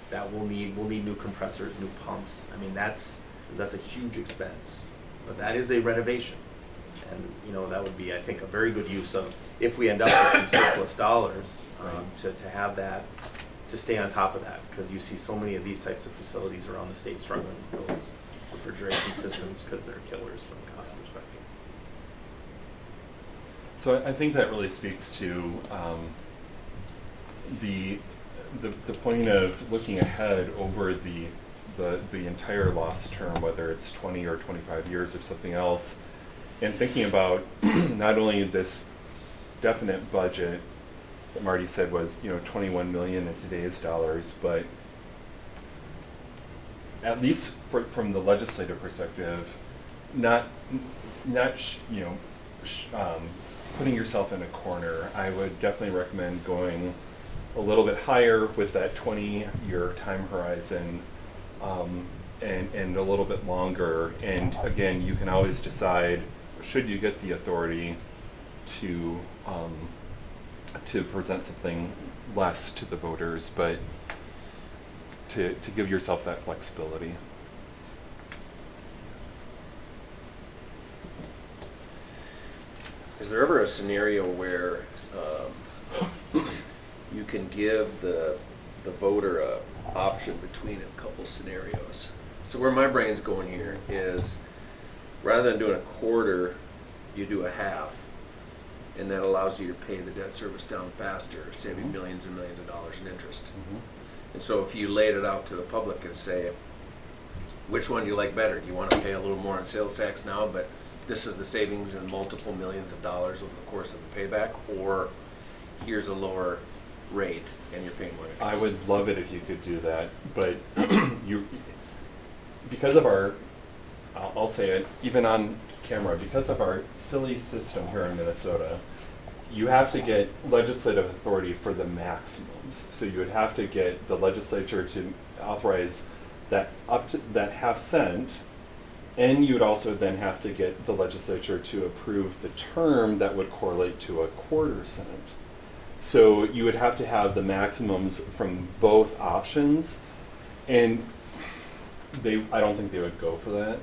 that we'll need new compressors, new pumps. I mean, that's a huge expense, but that is a renovation. And that would be, I think, a very good use of, if we end up with some surplus dollars, to have that, to stay on top of that, because you see so many of these types of facilities around the state struggling with those refrigeration systems because they're killers from a cost perspective. So I think that really speaks to the the point of looking ahead over the entire loss term, whether it's 20 or 25 years or something else, and thinking about not only this definite budget that Marty said was 21 million in today's dollars, but at least from the legislative perspective, not putting yourself in a corner. I would definitely recommend going a little bit higher with that 20-year time horizon, and a little bit longer. And again, you can always decide, should you get the authority to present something less to the voters, but to give yourself that flexibility. Is there ever a scenario where you can give the voter a option between a couple scenarios? So where my brain's going here is, rather than doing a quarter, you do a half, and that allows you to pay the debt service down faster, saving millions and millions of dollars in interest. And so if you laid it out to the public and say, which one do you like better? Do you want to pay a little more in sales tax now, but this is the savings in multiple millions of dollars over the course of the payback, or here's a lower rate and you're paying more interest? I would love it if you could do that, but because of our, I'll say it even on camera, because of our silly system here in Minnesota, you have to get legislative authority for the maximums. So you would have to get the legislature to authorize that up to that half cent, and you would also then have to get the legislature to approve the term that would correlate to a quarter cent. So you would have to have the maximums from both options, and I don't think they would go for that.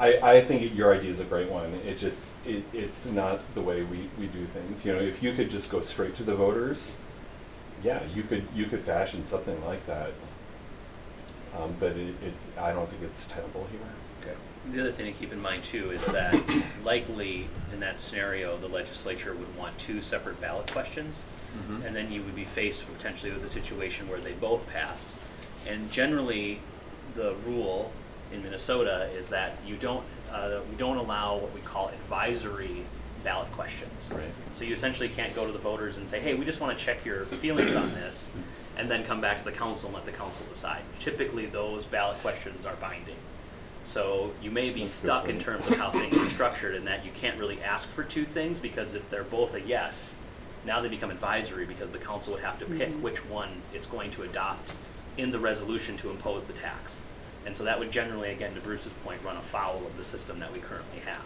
I think your idea is a great one. It's not the way we do things. If you could just go straight to the voters, yeah, you could fashion something like that. But I don't think it's tenable here. Okay. The other thing to keep in mind too is that likely in that scenario, the legislature would want 2 separate ballot questions, and then you would be faced potentially with a situation where they both passed. And generally, the rule in Minnesota is that we don't allow what we call advisory ballot questions. Right. So you essentially can't go to the voters and say, hey, we just want to check your feelings on this, and then come back to the council and let the council decide. Typically, those ballot questions are binding. So you may be stuck in terms of how things are structured, in that you can't really ask for 2 things, because if they're both a yes, now they become advisory, because the council would have to pick which one it's going to adopt in the resolution to impose the tax. And so that would generally, again, to Bruce's point, run afoul of the system that we currently have.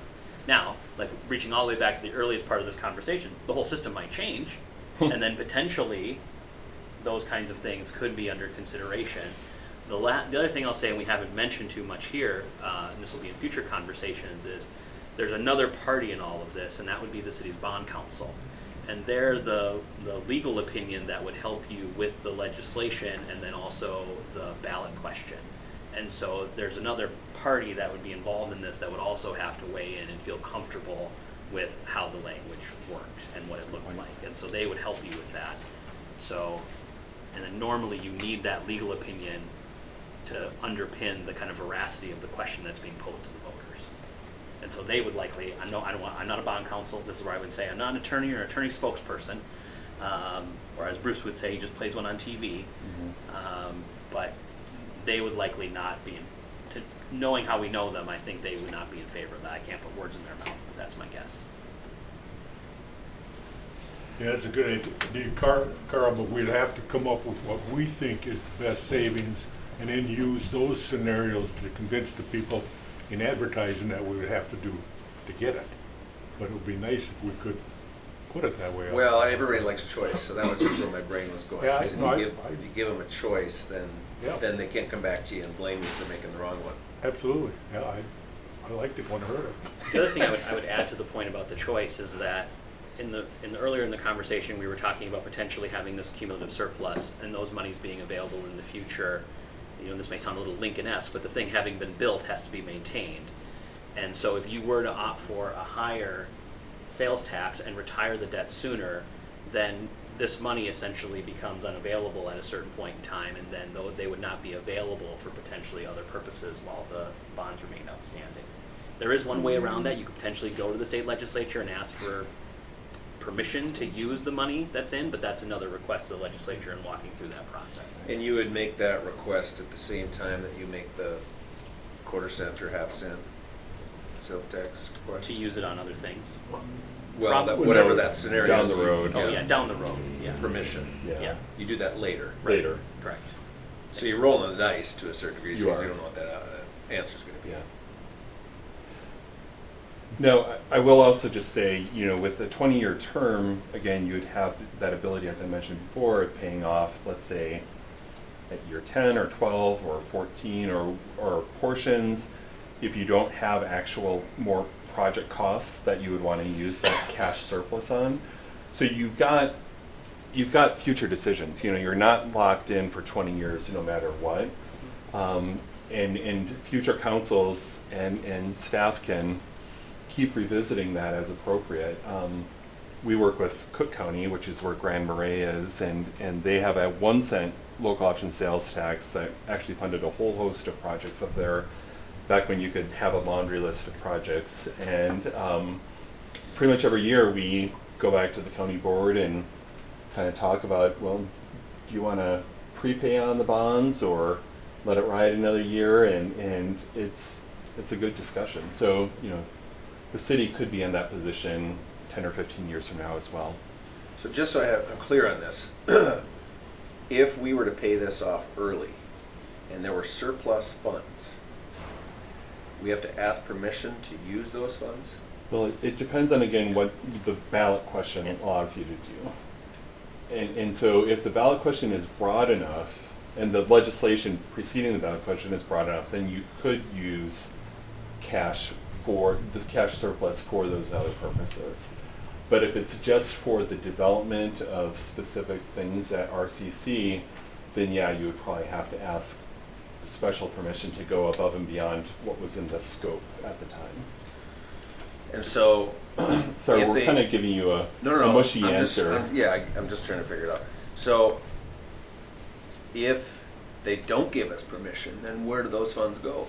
Now, like reaching all the way back to the earliest part of this conversation, the whole system might change, and then potentially those kinds of things could be under consideration. The other thing I'll say, and we haven't mentioned too much here, and this will be in future conversations, is there's another party in all of this, and that would be the city's bond council. And they're the legal opinion that would help you with the legislation and then also the ballot question. And so there's another party that would be involved in this that would also have to weigh in and feel comfortable with how the language worked and what it looked like. And so they would help you with that. So, and then normally you need that legal opinion to underpin the kind of veracity of the question that's being posed to the voters. And so they would likely, I'm not a bond counsel, this is where I would say I'm not an attorney or an attorney spokesperson, or as Bruce would say, he just plays one on TV. But they would likely not be, knowing how we know them, I think they would not be in favor of that. I can't put words in their mouth, but that's my guess. Yeah, that's a good idea, Carl, but we'd have to come up with what we think is the best savings, and then use those scenarios to convince the people in advertising that we would have to do to get it. But it would be nice if we could put it that way. Well, everybody likes choice, so that was just where my brain was going. Yeah, If you give them a choice, then they can't come back to you and blame you for making the wrong one. Absolutely. Yeah, I liked it when I heard it. The other thing I would add to the point about the choice is that earlier in the conversation we were talking about potentially having this cumulative surplus and those monies being available in the future. This may sound a little Lincoln-esque, but the thing having been built has to be maintained. And so if you were to opt for a higher sales tax and retire the debt sooner, then this money essentially becomes unavailable at a certain point in time, and then they would not be available for potentially other purposes while the bonds remain outstanding. There is one way around that. You could potentially go to the state legislature and ask for permission to use the money that's in, but that's another request to the legislature and walking through that process. And you would make that request at the same time that you make the quarter-cent or half-cent sales tax request? To use it on other things. Well, whatever that scenario down is. the road. Oh yeah, down the road, yeah. Permission. Yeah. You do that later. Later. Correct. So you're rolling the dice to a certain degree, You because are. you don't know what that answer's gonna be. Yeah. No, I will also just say, with a 20-year term, again, you would have that ability, as I mentioned before, of paying off, let's say, at year 10 or 12 or 14 or portions. If you don't have actual more project costs that you would want to use that cash surplus on. So you've got future decisions. You're not locked in for 20 years no matter what. And future councils and staff can keep revisiting that as appropriate. We work with Cook County, which is where Grand Marais is, and they have a 1 cent local option sales tax that actually funded a whole host of projects up there back when you could have a laundry list of projects. And pretty much every year we go back to the county board and kind of talk about, well, do you want to prepay on the bonds or let it ride another year? And it's a good discussion. So, the city could be in that position 10 or 15 years from now as well. So just so I'm clear on this, if we were to pay this off early and there were surplus funds, we have to ask permission to use those funds? Well, it depends on, again, what the ballot question allows you to do. And so if the ballot question is broad enough, and the legislation preceding the ballot question is broad enough, then you could use cash for the cash surplus for those other purposes. But if it's just for the development of specific things at RCC, then yeah, you would probably have to ask special permission to go above and beyond what was in the scope at the time. And so, Sorry, we're kind of giving you a mushy answer. I'm just trying to figure it out. So, if they don't give us permission, then where do those funds go?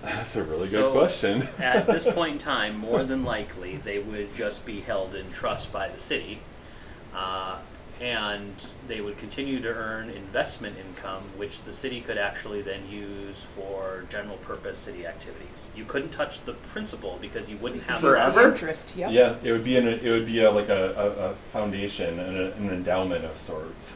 That's a really good question. At this point in time, more than likely, they would just be held in trust by the city. And they would continue to earn investment income, which the city could actually then use for general purpose city activities. You couldn't touch the principal because you wouldn't have Forever? Interest, yep. Yeah, it would be like a foundation and an endowment of sorts.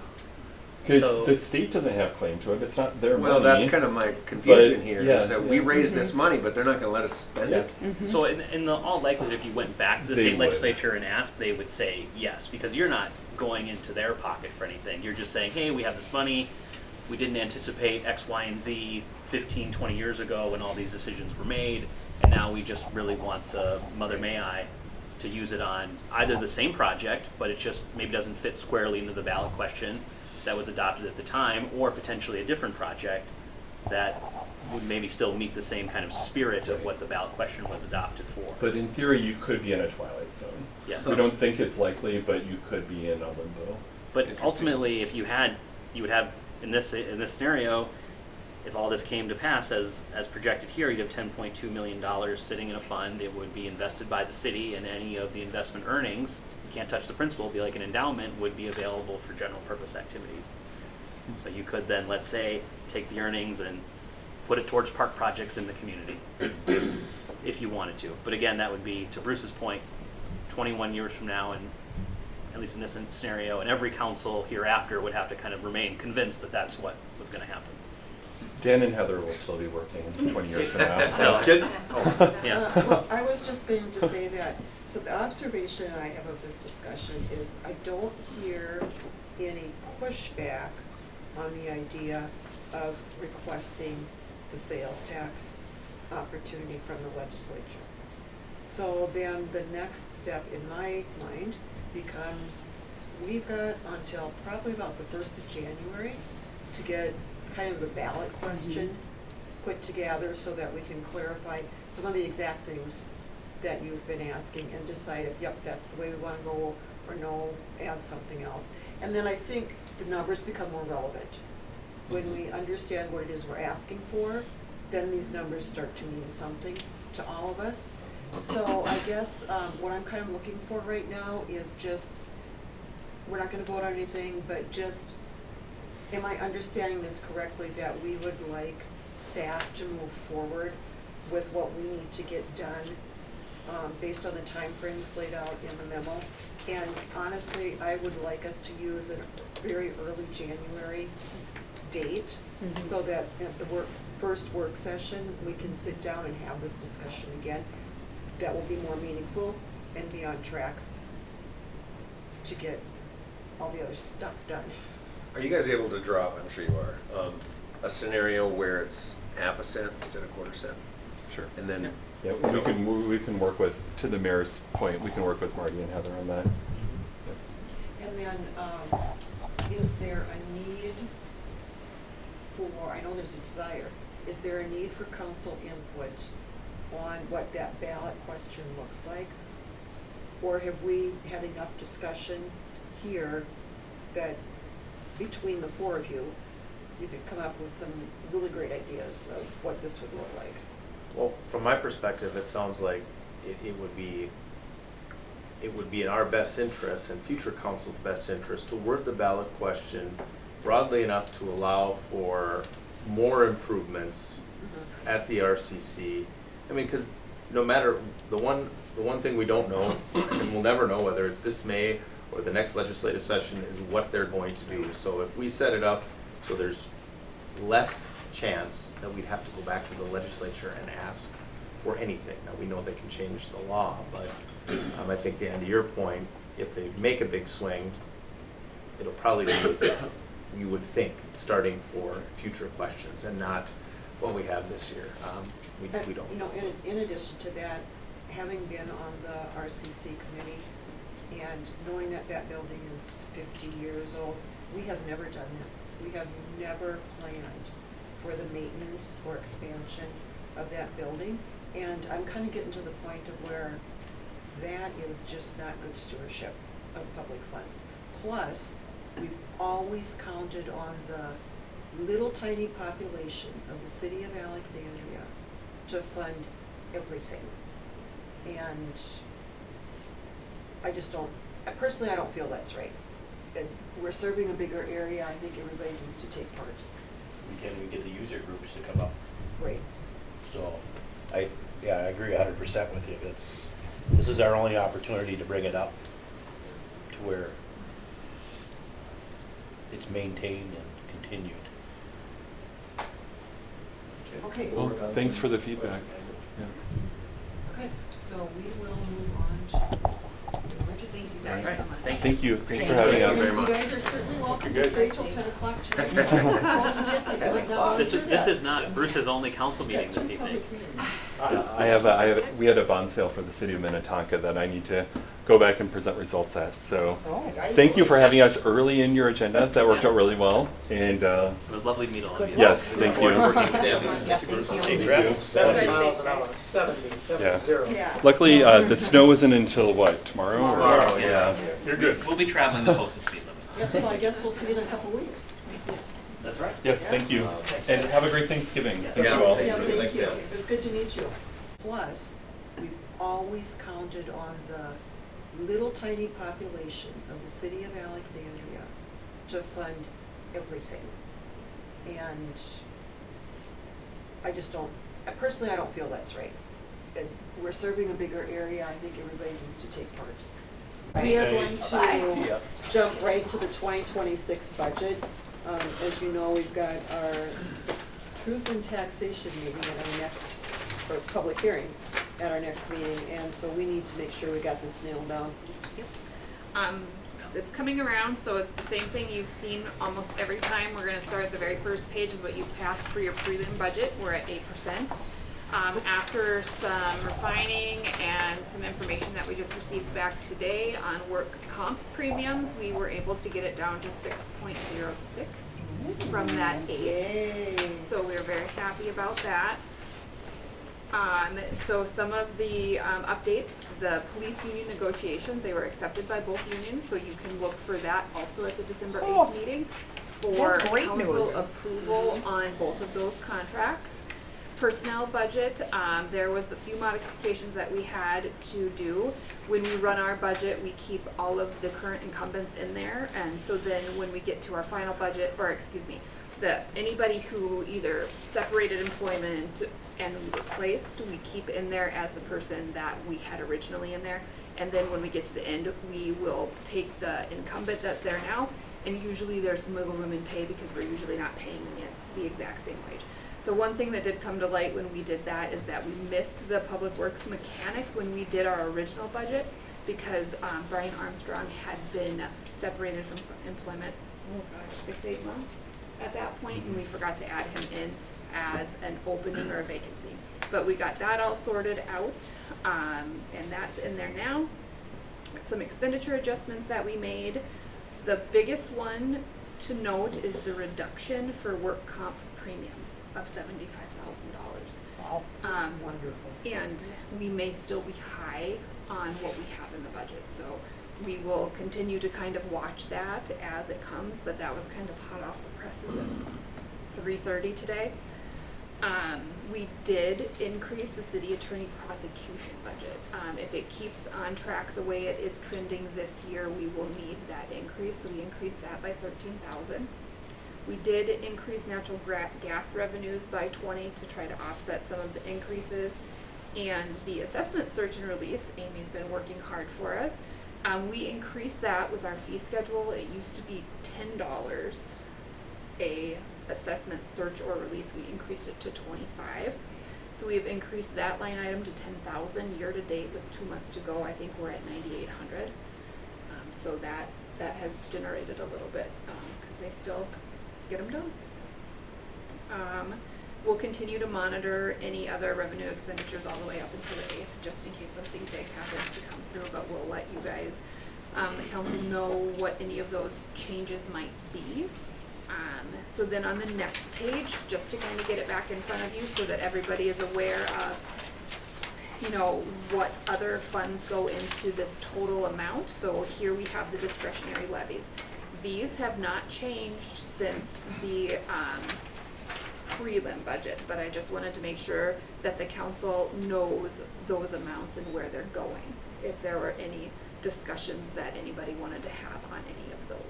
Because the state doesn't have claim to it; it's not their money. Well, that's kind of my confusion here. Yeah, is that we raise this money, but they're not going to let us spend it. So in the all likelihood, if you went back to the state legislature and asked, they would say yes, because you're not going into their pocket for anything. You're just saying, hey, we have this money. We didn't anticipate X, Y, and Z 15, 20 years ago when all these decisions were made, and now we just really want the Mother May I to use it on either the same project, but it just maybe doesn't fit squarely into the ballot question that was adopted at the time, or potentially a different project that would maybe still meet the same kind of spirit of what the ballot question was adopted for. But in theory, you could be in a twilight zone. Yes. We don't think it's likely, but you could be in a limbo. But ultimately, if you would have in this scenario, if all this came to pass as projected here, you'd have $10.2 million sitting in a fund. It would be invested by the city, and any of the investment earnings, you can't touch the principal, it'd be like an endowment, would be available for general purpose activities. So you could then, let's say, take the earnings and put it towards park projects in the community, if you wanted to. But again, that would be, to Bruce's point, 21 years from now, and at least in this scenario, and every council hereafter would have to kind of remain convinced that that's what was going to happen. Dan and Heather will still be working 20 years from now. Well, I was just going to say that. So the observation I have of this discussion is I don't hear any pushback on the idea of requesting the sales tax opportunity from the legislature. So then the next step in my mind becomes, we've got until probably about the 1st of January to get kind of the ballot question put together so that we can clarify some of the exact things that you've been asking and decide if, yep, that's the way we want to go, or no, add something else. And then I think the numbers become more relevant. When we understand what it is we're asking for, then these numbers start to mean something to all of us. So I guess what I'm kind of looking for right now is just, we're not gonna vote on anything, but just, am I understanding this correctly, that we would like staff to move forward with what we need to get done based on the timeframes laid out in the memo? And honestly, I would like us to use a very early January date, so that at the first work session, we can sit down and have this discussion again. That will be more meaningful and be on track to get all the other stuff done. Are you guys able to draw up, I'm sure you are, a scenario where it's half a cent instead of quarter cent? Sure. And then, Yeah, we can work with, to the mayor's point, we can work with Marty and Heather on that. And then, is there a need for, I know there's a desire, is there a need for council input on what that ballot question looks like? Or have we had enough discussion here that between the four of you, you could come up with some really great ideas of what this would look like? Well, from my perspective, it sounds like it would be in our best interest and future council's best interest to word the ballot question broadly enough to allow for more improvements at the RCC. I mean, because no matter, the one thing we don't know, and we'll never know whether it's this May or the next legislative session, is what they're going to do. So if we set it up so there's less chance that we'd have to go back to the legislature and ask for anything. Now, we know they can change the law, but I think, Dan, to your point, if they make a big swing, it'll probably be, you would think, starting for future questions and not what we have this year. We don't. You know, in addition to that, having been on the RCC committee and knowing that that building is 50 years old, we have never done that. We have never planned for the maintenance or expansion of that building. And I'm kind of getting to the point of where that is just not good stewardship of public funds. Plus, we've always counted on the little tiny population of the city of Alexandria to fund everything. And I just don't, personally, I don't feel that's right. And we're serving a bigger area. I think everybody needs to take part. We get the user groups to come up. Right. So, I agree 100% with you. This is our only opportunity to bring it up to where it's maintained and continued. Okay. Well, thanks for the feedback. Yeah. Okay, so we will move on to the emergency. All right. Thank you. Thanks for having us. You guys are certainly welcome to stay till 10 o'clock tonight. This is not Bruce's only council meeting this evening. We had a bond sale for the city of Minnetonka that I need to go back and present results at. So thank you for having us early in your agenda. That worked out really well. And It was lovely to meet all of you. yes, thank you. Hey, Chris. 70 miles an hour, 70. Yeah. Luckily, the snow isn't until what, tomorrow? or- Tomorrow, yeah. You're good. We'll be traveling the posted speed limit. Yep, so I guess we'll see you in a couple weeks. That's right. Yes, thank you. And have a great Thanksgiving. Thank Yeah, you all. Yeah, Thanks. thank you. Dan. It was good to meet you. Plus, we've always counted on the little tiny population of the city of Alexandria to fund everything. And I just don't, personally, I don't feel that's right. And we're serving a bigger area. I think everybody needs to take part. We are going to jump right to the 2026 budget. As you know, we've got our truth and taxation meeting at our next, or public hearing at our next meeting, and so we need to make sure we got this nailed down. It's coming around, so it's the same thing you've seen almost every time. We're gonna start at the very first page is what you passed for your prelim budget. We're at 8%. After some refining and some information that we just received back today on work comp premiums, we were able to get it down to 6.06 from that 8. Yay. So we're very happy about that. So some of the updates, the police union negotiations, they were accepted by both unions, so you can look for that also at the December 8th meeting for That's great council news. approval on both of those contracts. Personnel budget, there was a few modifications that we had to do. When we run our budget, we keep all of the current incumbents in there, and so then when we get to our final budget, or excuse me, anybody who either separated employment and replaced, we keep in there as the person that we had originally in there. And then when we get to the end, we will take the incumbent that's there now, and usually there's some wiggle room in pay because we're usually not paying it the exact same wage. So one thing that did come to light when we did that is that we missed the public works mechanic when we did our original budget because Brian Armstrong had been separated from employment, 6-8 months at that point, and we forgot to add him in as an opening or a vacancy. But we got that all sorted out, and that's in there now. Some expenditure adjustments that we made. The biggest one to note is the reduction for work comp premiums of $75,000. Wow, wonderful. And we may still be high on what we have in the budget, so we will continue to kind of watch that as it comes, but that was kind of hot off the presses at 3:30 today. We did increase the city attorney prosecution budget. If it keeps on track the way it is trending this year, we will need that increase, so we increased that by $13,000. We did increase natural gas revenues by 20 to try to offset some of the increases. And the assessment search and release, Amy's been working hard for us. We increased that with our fee schedule. It used to be $10 a assessment search or release. We increased it to $25. So we have increased that line item to $10,000 year to date with 2 months to go. I think we're at $9,800. So that has generated a little bit because they still get them done. We'll continue to monitor any other revenue expenditures all the way up until the 8th, just in case something big happens to come through, but we'll let you guys, the council, know what any of those changes might be. So then on the next page, just to kind of get it back in front of you so that everybody is aware of, you know, what other funds go into this total amount. So here we have the discretionary levies. These have not changed since the prelim budget, but I just wanted to make sure that the council knows those amounts and where they're going, if there were any discussions that anybody wanted to have on any of those.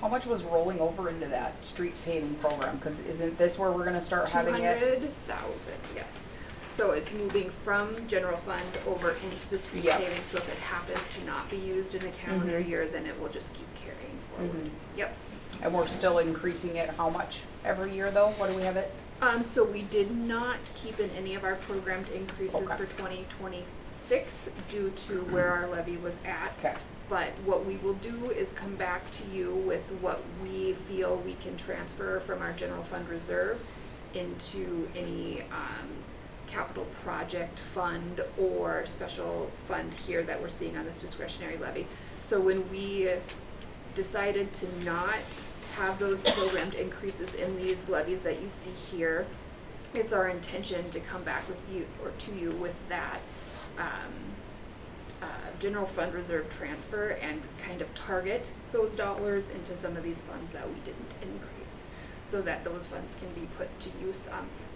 How much was rolling over into that street paving program? Because isn't this where we're gonna start having it? 200,000, yes. So it's moving from general fund over into the street Yep. paving, so if it happens to not be used in a calendar year, then it will just keep carrying forward. Yep. And we're still increasing it how much every year though? What do we have it? So we did not keep in any of our programmed increases Okay. for 2026 due to where our levy was at. Okay. But what we will do is come back to you with what we feel we can transfer from our general fund reserve into any capital project fund or special fund here that we're seeing on this discretionary levy. So when we decided to not have those programmed increases in these levies that you see here, it's our intention to come back with you or to you with that general fund reserve transfer and kind of target those dollars into some of these funds that we didn't increase so that those funds can be put to use.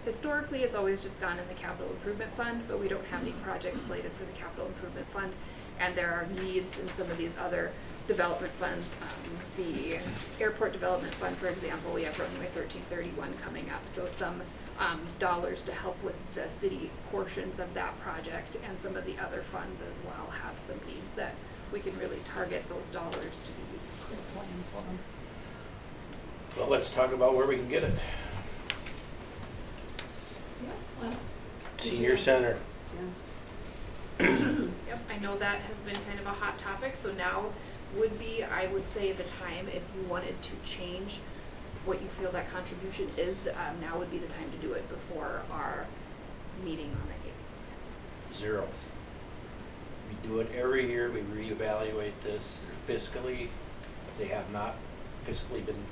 Historically, it's always just gone in the capital improvement fund, but we don't have any projects slated for the capital improvement fund, and there are needs in some of these other development funds. The airport development fund, for example, we have runway 1331 coming up, so some dollars to help with the city portions of that project, and some of the other funds as well have some needs that we can really target those dollars to be used. Well, let's talk about where we can get it. Yes, let's. Senior center. Yeah. Yep, I know that has been kind of a hot topic, so now would be, I would say, the time if you wanted to change what you feel that contribution is, now would be the time to do it before our meeting on the 8th. 0. We do it every year, we reevaluate this fiscally. They have not fiscally been,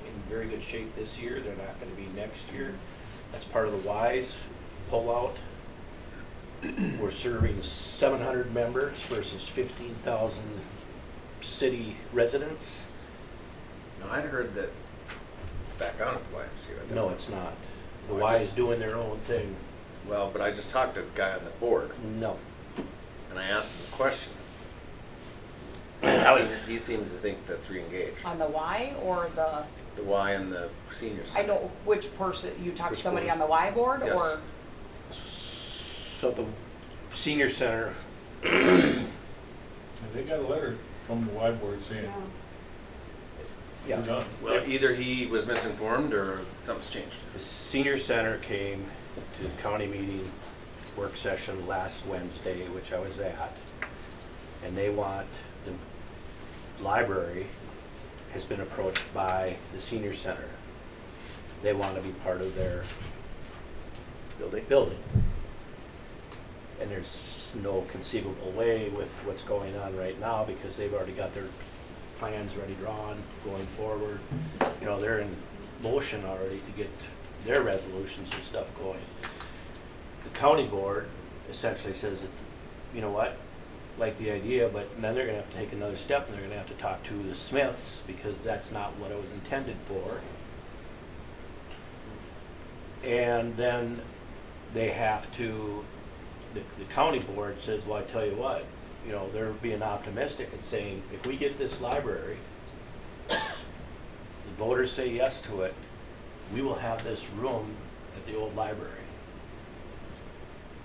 in very good shape this year. They're not gonna be next year. That's part of the WISE pullout. We're serving 700 members versus 15,000 city residents. No, I'd heard that it's back on at the YMCA. No, it's not. The Oh, I WISE just- doing their own thing. Well, but I just talked to a guy on the board, No. and I asked him a question. He seems to think that's re-engaged. On the Y or the, The Y and the senior I center. know, which person, you talked to Which somebody board? on the Y board Yes. or? So the senior center, And they got a letter from the Y board saying, Yeah. we're done. Well, either he was misinformed or something's changed. the senior center came to the county meeting work session last Wednesday, which I was at, and they want, the library has been approached by the senior center. They want to be part of their building. And there's no conceivable way with what's going on right now because they've already got their plans ready drawn going forward. You know, they're in motion already to get their resolutions and stuff going. The county board essentially says that, you know what, like the idea, but then they're gonna have to take another step and they're gonna have to talk to the Smiths because that's not what it was intended for. And then they have to, the county board says, well, I tell you what, you know, they're being optimistic and saying, if we get this library, the voters say yes to it, we will have this room at the old library.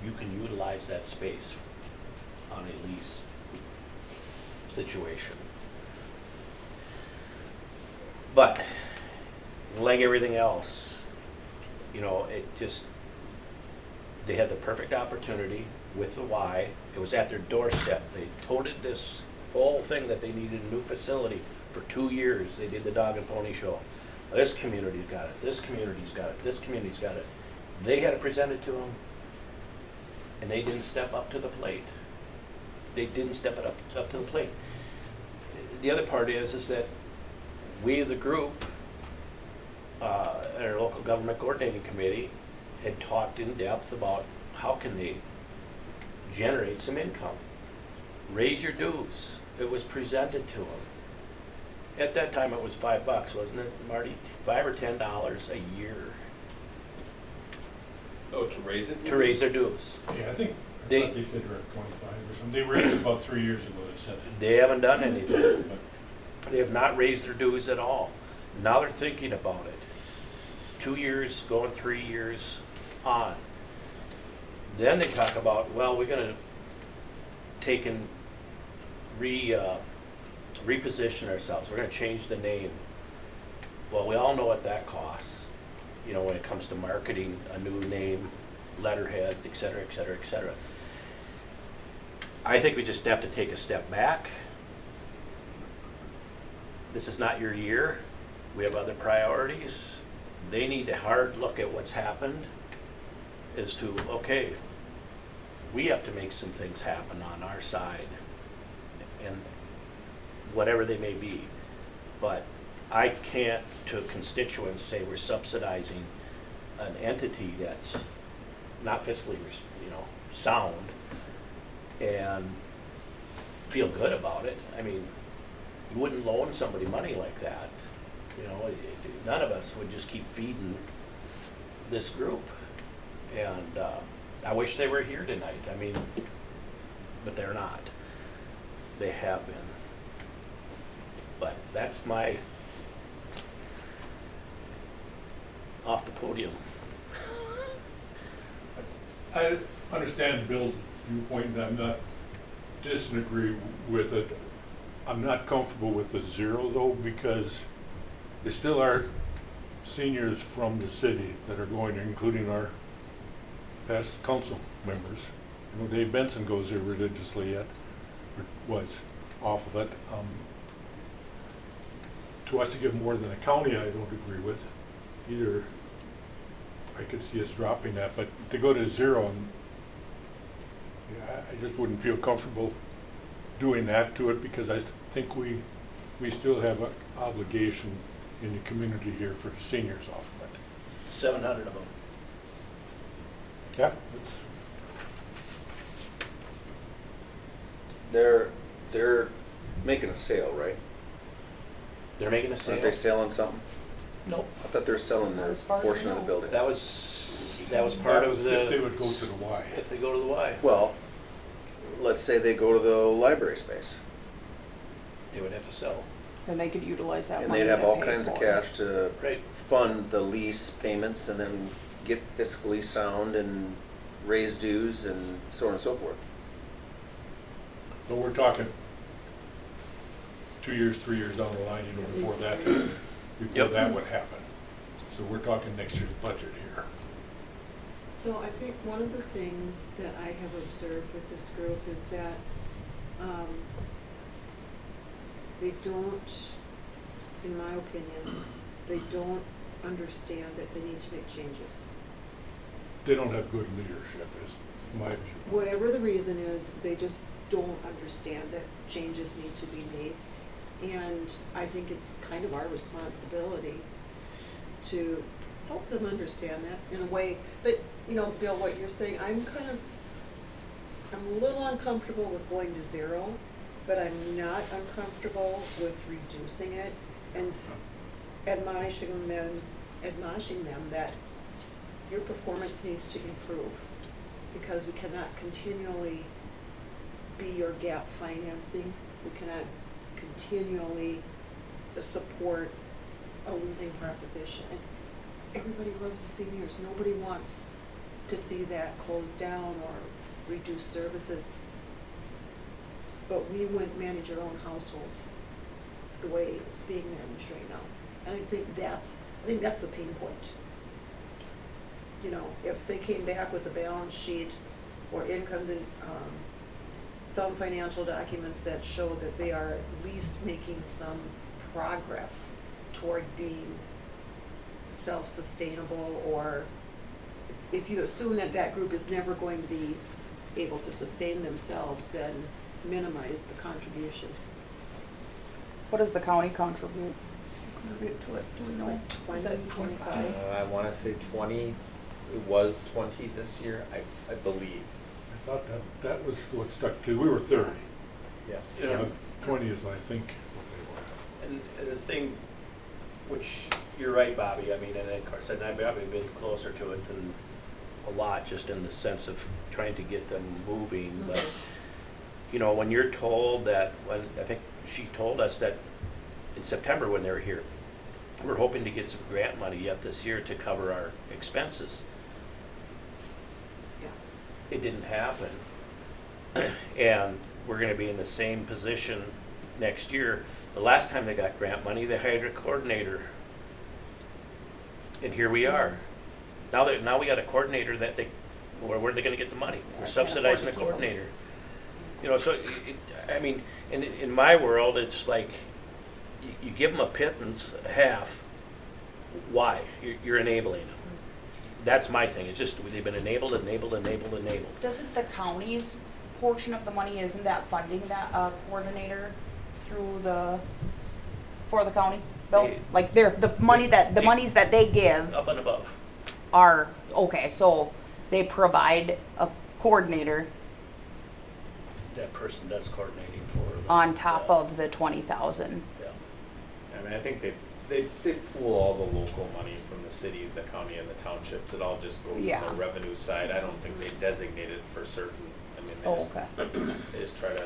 You can utilize that space on a lease situation. But like everything else, you know, it just, they had the perfect opportunity with the Y. It was at their doorstep. They toted this whole thing that they needed a new facility for 2 years. They did the dog and pony show. This community's got it, this community's got it, this community's got it. They had it presented to them, and they didn't step up to the plate. They didn't step it up to the plate. The other part is that we as a group, our local government coordinating committee, had talked in depth about how can they generate some income. Raise your dues. It was presented to them. At that time, it was $5, wasn't it, Marty? $5 or $10 a year Oh, to raise it? to raise their dues. Yeah, I think, They- they said they're at 25 or something. They raised it about 3 years ago, they said. They haven't done anything. But They have not raised their dues at all. Now they're thinking about it. 2 years, going 3 years on. Then they talk about, well, we're gonna take and reposition ourselves. We're gonna change the name. Well, we all know what that costs, you know, when it comes to marketing a new name, letterhead, et cetera, et cetera, et cetera. I think we just have to take a step back. This is not your year. We have other priorities. They need a hard look at what's happened as to, okay, we have to make some things happen on our side, and whatever they may be. But I can't, to constituents, say we're subsidizing an entity that's not fiscally, sound, and feel good about it. I mean, you wouldn't loan somebody money like that. You know, none of us would just keep feeding this group. And I wish they were here tonight. I mean, but they're not. They have been. But that's my off the podium. I understand Bill's viewpoint, and I'm not disagree with it. I'm not comfortable with the zero though, because there still are seniors from the city that are going, including our past council members. You know, Dave Benson goes there religiously yet, or was off of it. To us to give more than a county, I don't agree with either. I could see us dropping that, but to go to zero, I just wouldn't feel comfortable doing that to it, because I think we still have an obligation in the community here for the seniors off of it. 700 of them. Yeah, it's, They're making a sale, right? They're making a sale. Aren't they selling something? Nope. I thought they were selling their As far as I portion of the know. building. That was part of the. if they would go to the Y. If they go to the Y, Well, let's say they go to the library space, they would have to sell. Then they could utilize that and money they'd have to all pay kinds of for it. cash to Right. fund the lease payments and then get fiscally sound and raise dues and so on and so forth. But we're talking 2 years, 3 years down the line, you know, before Yep. that would happen. So we're talking next year's budget here. So I think one of the things that I have observed with this group is that they don't, in my opinion, they don't understand that they need to make changes. They don't have good leadership, is my view. Whatever the reason is, they just don't understand that changes need to be made. And I think it's kind of our responsibility to help them understand that in a way. But, you know, Bill, what you're saying, I'm a little uncomfortable with going to zero, but I'm not uncomfortable with reducing it and admonishing them that your performance needs to improve, because we cannot continually be your gap financing. We cannot continually support a losing proposition. And everybody loves seniors. Nobody wants to see that close down or reduce services. But we wouldn't manage our own households the way it's being managed right now. And I think that's the pain point. You know, if they came back with a balance sheet or income, some financial documents that show that they are at least making some progress toward being self-sustainable, or if you assume that that group is never going to be able to sustain themselves, then minimize the contribution. What does the county contribute to it? Do we know? Is 20, it 25? I want to say 20, it was 20 this year, I believe. I thought that was what stuck to, we were 30. Yes. Yeah. So 20 is, I think, what they were. And the thing, which you're right, Bobby, I mean, and of course, and I've probably been closer to it than a lot, just in the sense of trying to get them moving, but, you know, when you're told that, when, I think she told us that in September when they were here, we're hoping to get some grant money yet this year to cover our expenses. Yeah. It didn't happen. And we're gonna be in the same position next year. The last time they got grant money, they hired a coordinator. And here we are. Now we got a coordinator that where are they gonna get the money? We're subsidizing a coordinator. You know, so, I mean, in my world, it's like, you give them a pittance, half, why? You're enabling them. That's my thing, it's just, they've been enabled. Doesn't the county's portion of the money, isn't that funding that coordinator for the county? Bill? Like the monies that they give Up and above. are, okay, so they provide a coordinator That person does coordinating for them. on top of the 20,000. Yeah. I mean, I think they pool all the local money from the city, the county, and the townships. It all just goes Yeah. on the revenue side. I don't think they designate it for certain. I mean, Oh, okay. they just try to.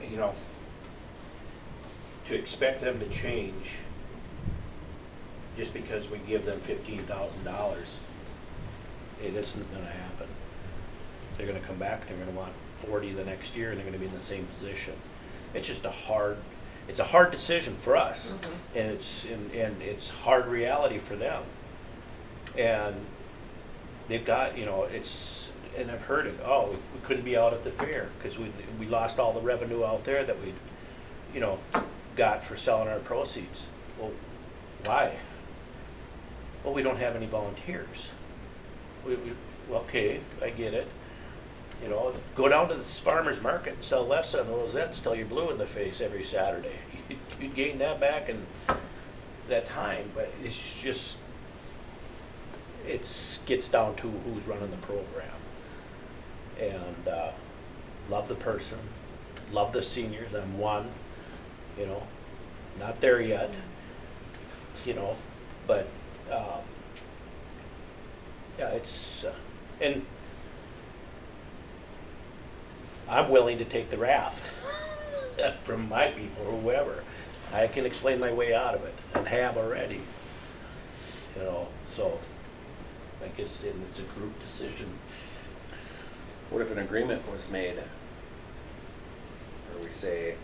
You know, to expect them to change just because we give them $15,000, it isn't gonna happen. They're gonna come back, they're gonna want 40 the next year, and they're gonna be in the same position. It's just a hard decision for us, and it's hard reality for them. And they've got, you know, and I've heard it, we couldn't be out at the fair because we lost all the revenue out there that we, you know, got for selling our proceeds. Well, why? Well, we don't have any volunteers. Well, okay, I get it. You know, go down to this farmer's market and sell less on rosettes till you're blue in the face every Saturday. You'd gain that back in that time, but it's just, gets down to who's running the program. And love the person, love the seniors. I'm one, you know, not there yet, you know, but yeah, it's and I'm willing to take the wrath from my people or whoever. I can explain my way out of it and have already, you know. So I guess it's a group decision. What if an agreement was made where we say,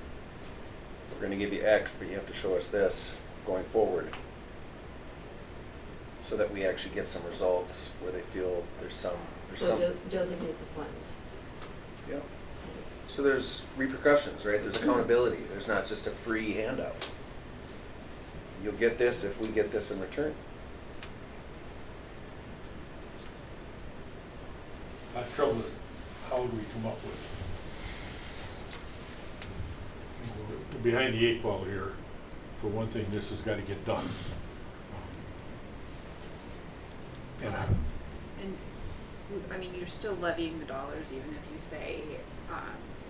we're going to give you X, but you have to show us this going forward, so that we actually get some results where they feel there's some. Designate the funds. Yeah. So there's repercussions, right? There's accountability. There's not just a free handout. You'll get this if we get this in return. My trouble is, how would we come up with? We're behind the 8 ball here. For one thing, this has got to get done. And And, I mean, you're still levying the dollars even if you say,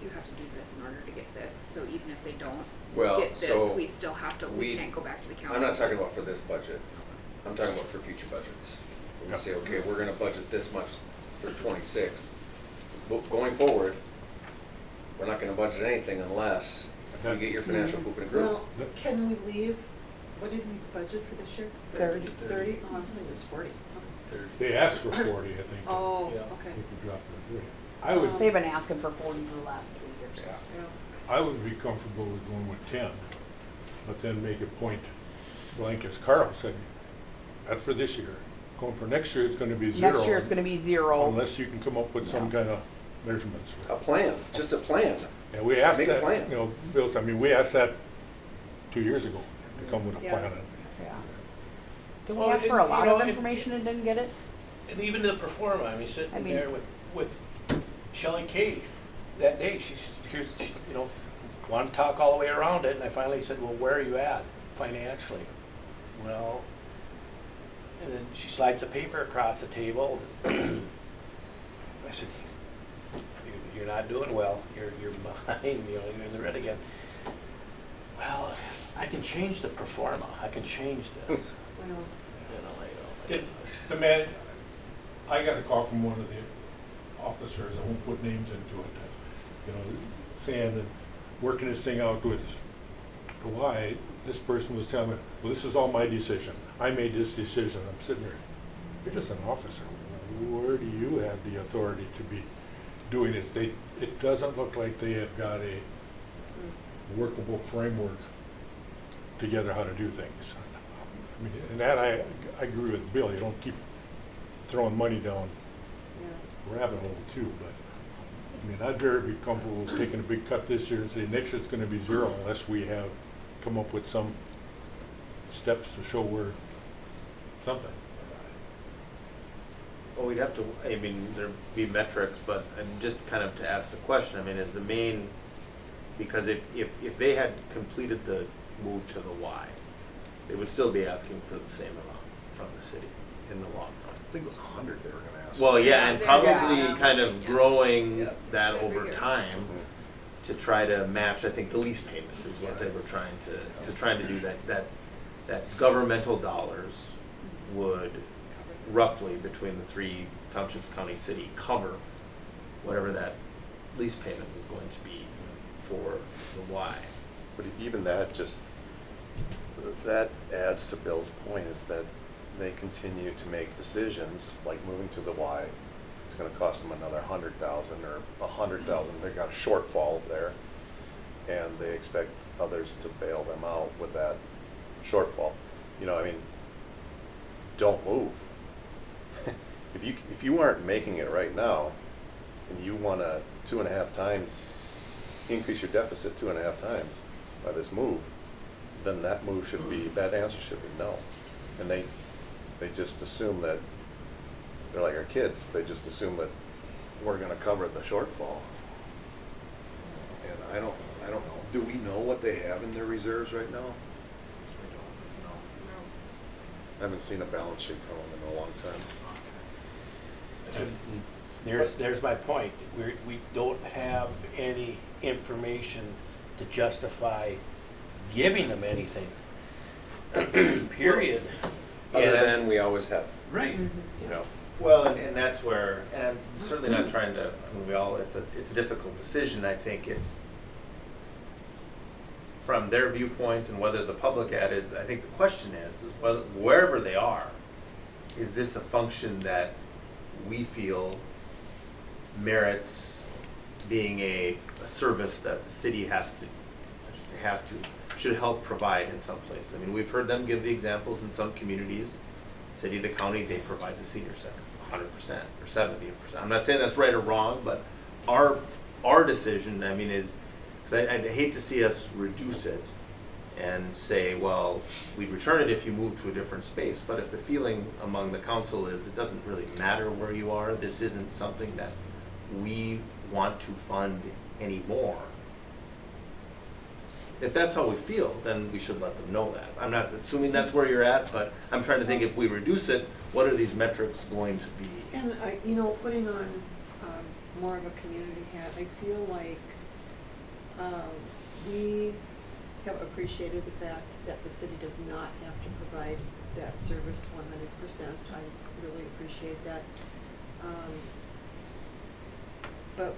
you have to do this in order to get this. So even if they don't get this, so we still have to, we can't go back to the county. I'm not talking about for this budget. I'm talking about for future budgets. We say, okay, we're going to budget this much for 26. But going forward, we're not going to budget anything unless we get your financial poop in a group. Well, can we leave, what did we budget for this year? 30? 30? Oh, I was thinking it was 40. Okay. they asked for 40, I think. Oh, Yeah. okay. We could drop it to 30. I would, They've been asking for 40 for the last 3 years. yeah, Yeah. I would be comfortable with going with 10, but then make a point blank, as Carl said, that's for this year. Going for next year, it's going to be 0. Next year it's gonna be 0. Unless you can come up with some Yeah. kind of measurements. A plan, just a plan. And we asked Make a that, plan. you know, Bill, I mean, we asked that 2 years ago to come with a Yeah. plan. Yeah. Did we Well, ask for a and, lot you know, of and- information and didn't get it? And even the performer, I mean, sitting I mean- there with Shelley Kay that day, here's, you know, wanted to talk all the way around it, and I finally said, well, where are you at financially? Well, and then she slides the paper across the table. I said, you're not doing well. You're behind, you know, you're in the red again. Well, I can change the performa. I can change this. Well, You know, like, oh my Did gosh. the man, I got a call from one of the officers, I won't put names into it, you know, saying that working this thing out with why this person was telling me, well, this is all my decision. I made this decision. I'm sitting there, you're just an officer. Where do you have the authority to be doing this? It doesn't look like they have got a workable framework together how to do things. I mean, and that I agree with Bill. You don't keep throwing money down yeah. rabbit hole too, but I mean, I'd very be comfortable with taking a big cut this year and say next year it's going to be 0 unless we have come up with some steps to show we're something. Well, we'd have to, I mean, there'd be metrics, but, and just kind of to ask the question, I mean, is the main, because if they had completed the move to the Y, they would still be asking for the same amount from the city in the long run. I think it was 100 they were going to ask. Well, yeah, and Yeah, probably yeah. kind of Yeah. growing Yeah. that Every over year. time to try to match, I think, the lease payment is what they were trying to do, that governmental dollars would roughly, between the 3 townships, county, city, cover whatever that lease payment was going to be for the Y. But even that that adds to Bill's point, is that they continue to make decisions, like moving to the Y. It's going to cost them another 100,000 or 100,000. They got a shortfall there, and they expect others to bail them out with that shortfall. You know, I mean, don't move. If you aren't making it right now, and you want to 2.5 times increase your deficit 2.5 times by this move, then that answer should be no. And they just assume that they're like our kids. They just assume that we're gonna cover the shortfall. And I don't know. Do we know what they have in their reserves right now? I haven't seen a balance sheet from them in a long time. There's my point. We don't have any information to justify giving them anything. Period. Other than we always have. Right. You know, well, and that's where, and I'm certainly not trying to, I mean, it's a difficult decision. I think it's from their viewpoint and whether the public ad is, I think the question is whether, wherever they are, is this a function that we feel merits being a service that the city should help provide in some places. I mean, we've heard them give the examples in some communities, city, the county, they provide the senior center 100% or 70%. I'm not saying that's right or wrong, but our decision, I mean, is, because I'd hate to see us reduce it and say, well, we'd return it if you move to a different space. But if the feeling among the council is it doesn't really matter where you are, this isn't something that we want to fund anymore. If that's how we feel, then we should let them know that. I'm not assuming that's where you're at, but I'm trying to think if we reduce it, what are these metrics going to be? And you know, putting on more of a community hat, I feel like we have appreciated the fact that the city does not have to provide that service 100%. I really appreciate that. But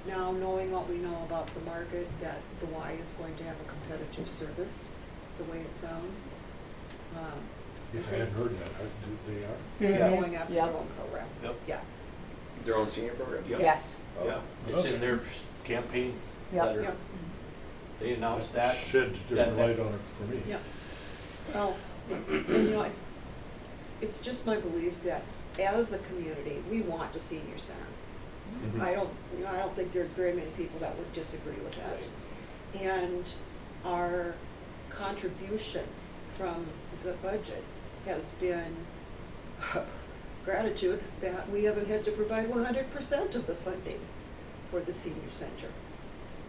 now, knowing what we know about the market, that the Y is going to have a competitive service, the way it sounds. Yes, I hadn't heard that. They are? They're Mhm. going after Yep. their own program. Yep. Yeah. Their own senior program? Yep. Yes. Oh. Yeah, it's in their campaign Yep. letter. Yep. They announced that. Sheds different light on it for me. Yeah. Well, and you know, it's just my belief that as a community, we want a senior center. Mhm. I don't think there's very many people that would disagree with that. And our contribution from the budget has been gratitude that we haven't had to provide 100% of the funding for the senior center.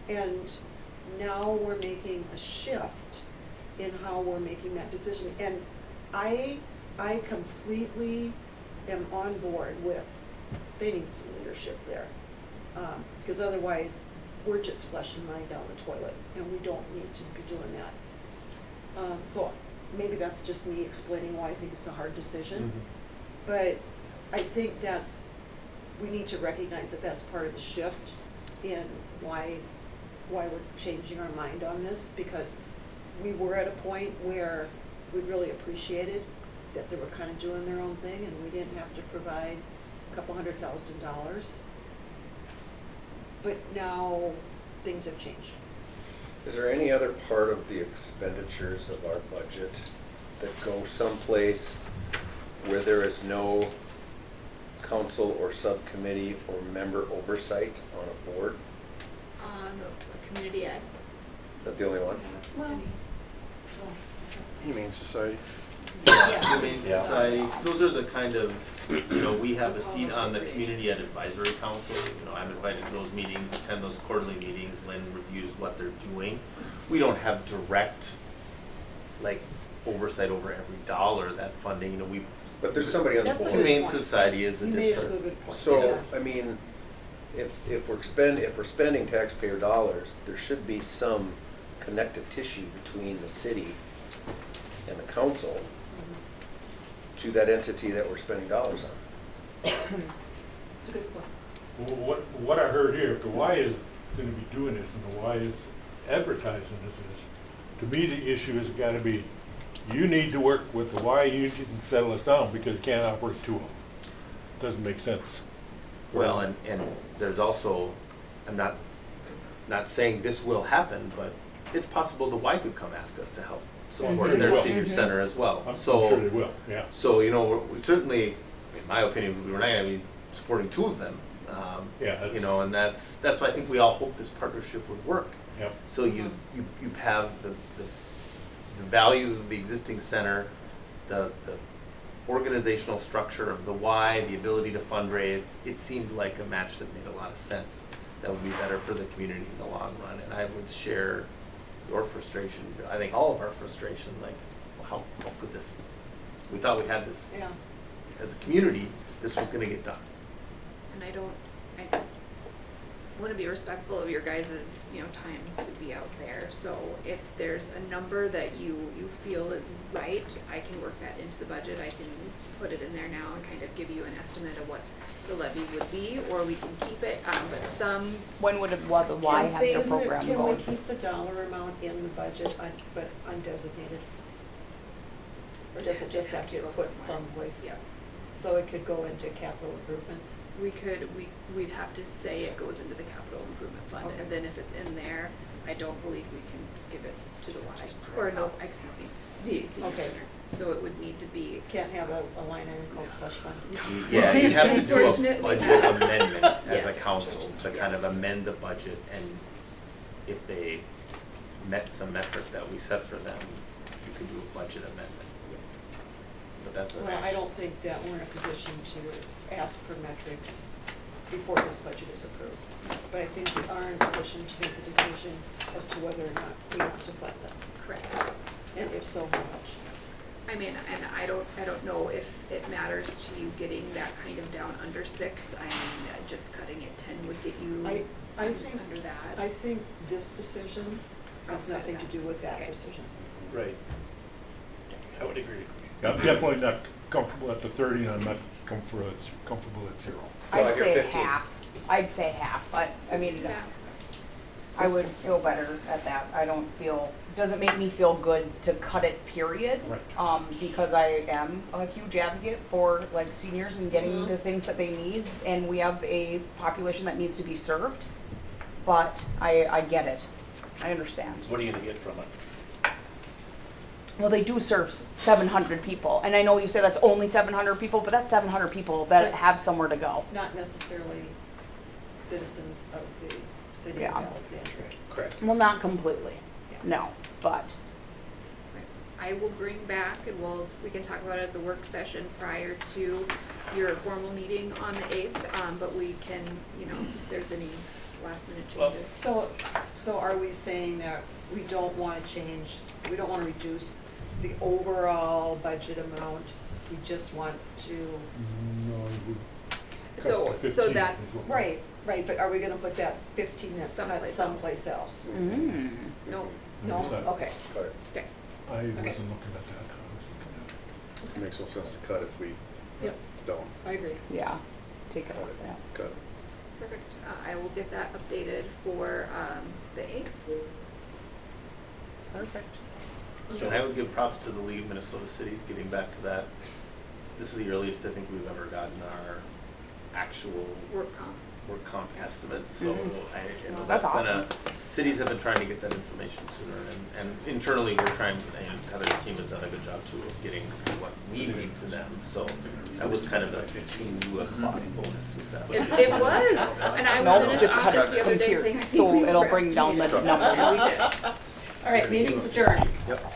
And now we're making a shift in how we're making that decision. And I completely am on board with, they need some leadership there. Because otherwise, we're just flushing money down the toilet, and we don't need to be doing that. So maybe that's just me explaining why I think it's a hard decision. Mhm. But I think we need to recognize that that's part of the shift in why we're changing our mind on this, because we were at a point where we really appreciated that they were kind of doing their own thing, and we didn't have to provide a couple $100,000. But now things have changed. Is there any other part of the expenditures of our budget that go someplace where there is no council or subcommittee or member oversight on a board? The community ed. Is that the only one? Well, Humane Society. Yeah, Humane Yeah. Society, those are the kind of, you know, we have a seat on the Community Ed Advisory Council. You know, I'm invited to those meetings, attend those quarterly meetings. Lynn reviews what they're doing. We don't have direct, like, oversight over every dollar of that funding, you know, we. But there's somebody on the That's a board. good Humane point. Society is a You made a different. good point. So, Yeah. I mean, if we're spending taxpayer dollars, there should be some connective tissue between the city and the council to that entity that we're spending dollars on. It's a good point. Well, what I heard here, if the Y is gonna be doing this and the Y is advertising this, to me, the issue has gotta be, you need to work with the Y union and settle us down, because you can't operate two of them. Doesn't make sense. Well, and there's also, I'm not saying this will happen, but it's possible the Y could come ask us to help support sure they their will. senior center as well. I'm So sure they will, yeah. So, you know, we certainly, in my opinion, we're not gonna be supporting two of them. Yeah, that's- You know, and that's why I think we all hope this partnership would work. Yep. So you have the value of the existing center, the organizational structure of the why, the ability to fundraise, it seemed like a match that made a lot of sense. That would be better for the community in the long run. And I would share your frustration, I think all of our frustration, like, well, how could this, we thought we had this, Yeah. as a community, this was gonna get done. And I want to be respectful of your guys' time to be out there. So if there's a number that you feel is right, I can work that into the budget. I can put it in there now and kind of give you an estimate of what the levy would be, or we can keep it. But some, When would it, what, why have their program Can we going? keep the dollar amount in the budget, but undesignated? Or does it just have to get put someplace? yeah, So it could go into capital improvements? we'd have to say it goes into the capital improvement fund, Okay. and then if it's in there, I don't believe we can give it to the Y, or no, excuse me, the senior Okay. center. So it would need to be. Can't have a line item called slush fund? Yeah, you'd have to do a Unfortunately, budget amendment as a Yes. council to kind of amend the budget, and if they met some metric that we set for them, you could do a budget amendment. But that's Well, I don't think that we're in a position to ask for metrics before this budget is approved. But I think we are in a position to make a decision as to whether or not we want to fund them. Correct. And if so, how much? I mean, and I don't know if it matters to you getting that kind of down under 6. I mean, just cutting it 10 would get you I think, under that. I think this decision has Outside of nothing to that. do with that Okay. decision. Right. I would agree. I'm definitely not comfortable at the 30, and I'm not comfortable at 0. So I I'd hear say 15. half. I'd say half, but, I mean, Yeah. I would feel better at that. I don't feel, doesn't make me feel good to cut it, period. Right. Because I am a huge advocate for like seniors and getting the things that they need, and we have a population that needs to be served. But I get it. I understand. What are you gonna get from it? Well, they do serve 700 people, and I know you say that's only 700 people, but that's 700 people that have somewhere to go. Not necessarily citizens of the city Yeah. of Alexandria. Correct. Well, not completely, no, but. I will bring back, and we can talk about it at the work session prior to your formal meeting on the 8th, but we can, if there's any last minute Well- changes. So are we saying that we don't want to change, we don't want to reduce the overall budget amount? We just want to, No, we cut So- to so 15 that- is what we- right, but are we going to put that 15 that's cut Someplace else. someplace else? Mm. No, No? Is that- Okay. Cut it. okay. I wasn't looking at that. I was looking It makes no sense to cut if we Yep, don't. I agree. Yeah, take it out, yeah. Cut it. Perfect. I will get that updated for the 8th. Perfect. So I would give props to the League of Minnesota Cities getting back to that. This is the earliest I think we've ever gotten our actual Work comp. work comp estimates, so That's that's been awesome. cities have been trying to get that information sooner, and internally we're trying, and Heather's team has done a good job too of getting what we need to them, so that was kind of a 15 o'clock bonus this afternoon. It was, and I was No, in an just cut office it the other day from saying, here, I think so we it'll bring down the overestimated. number. Yeah, we did. All right, meeting's adjourned. Yep.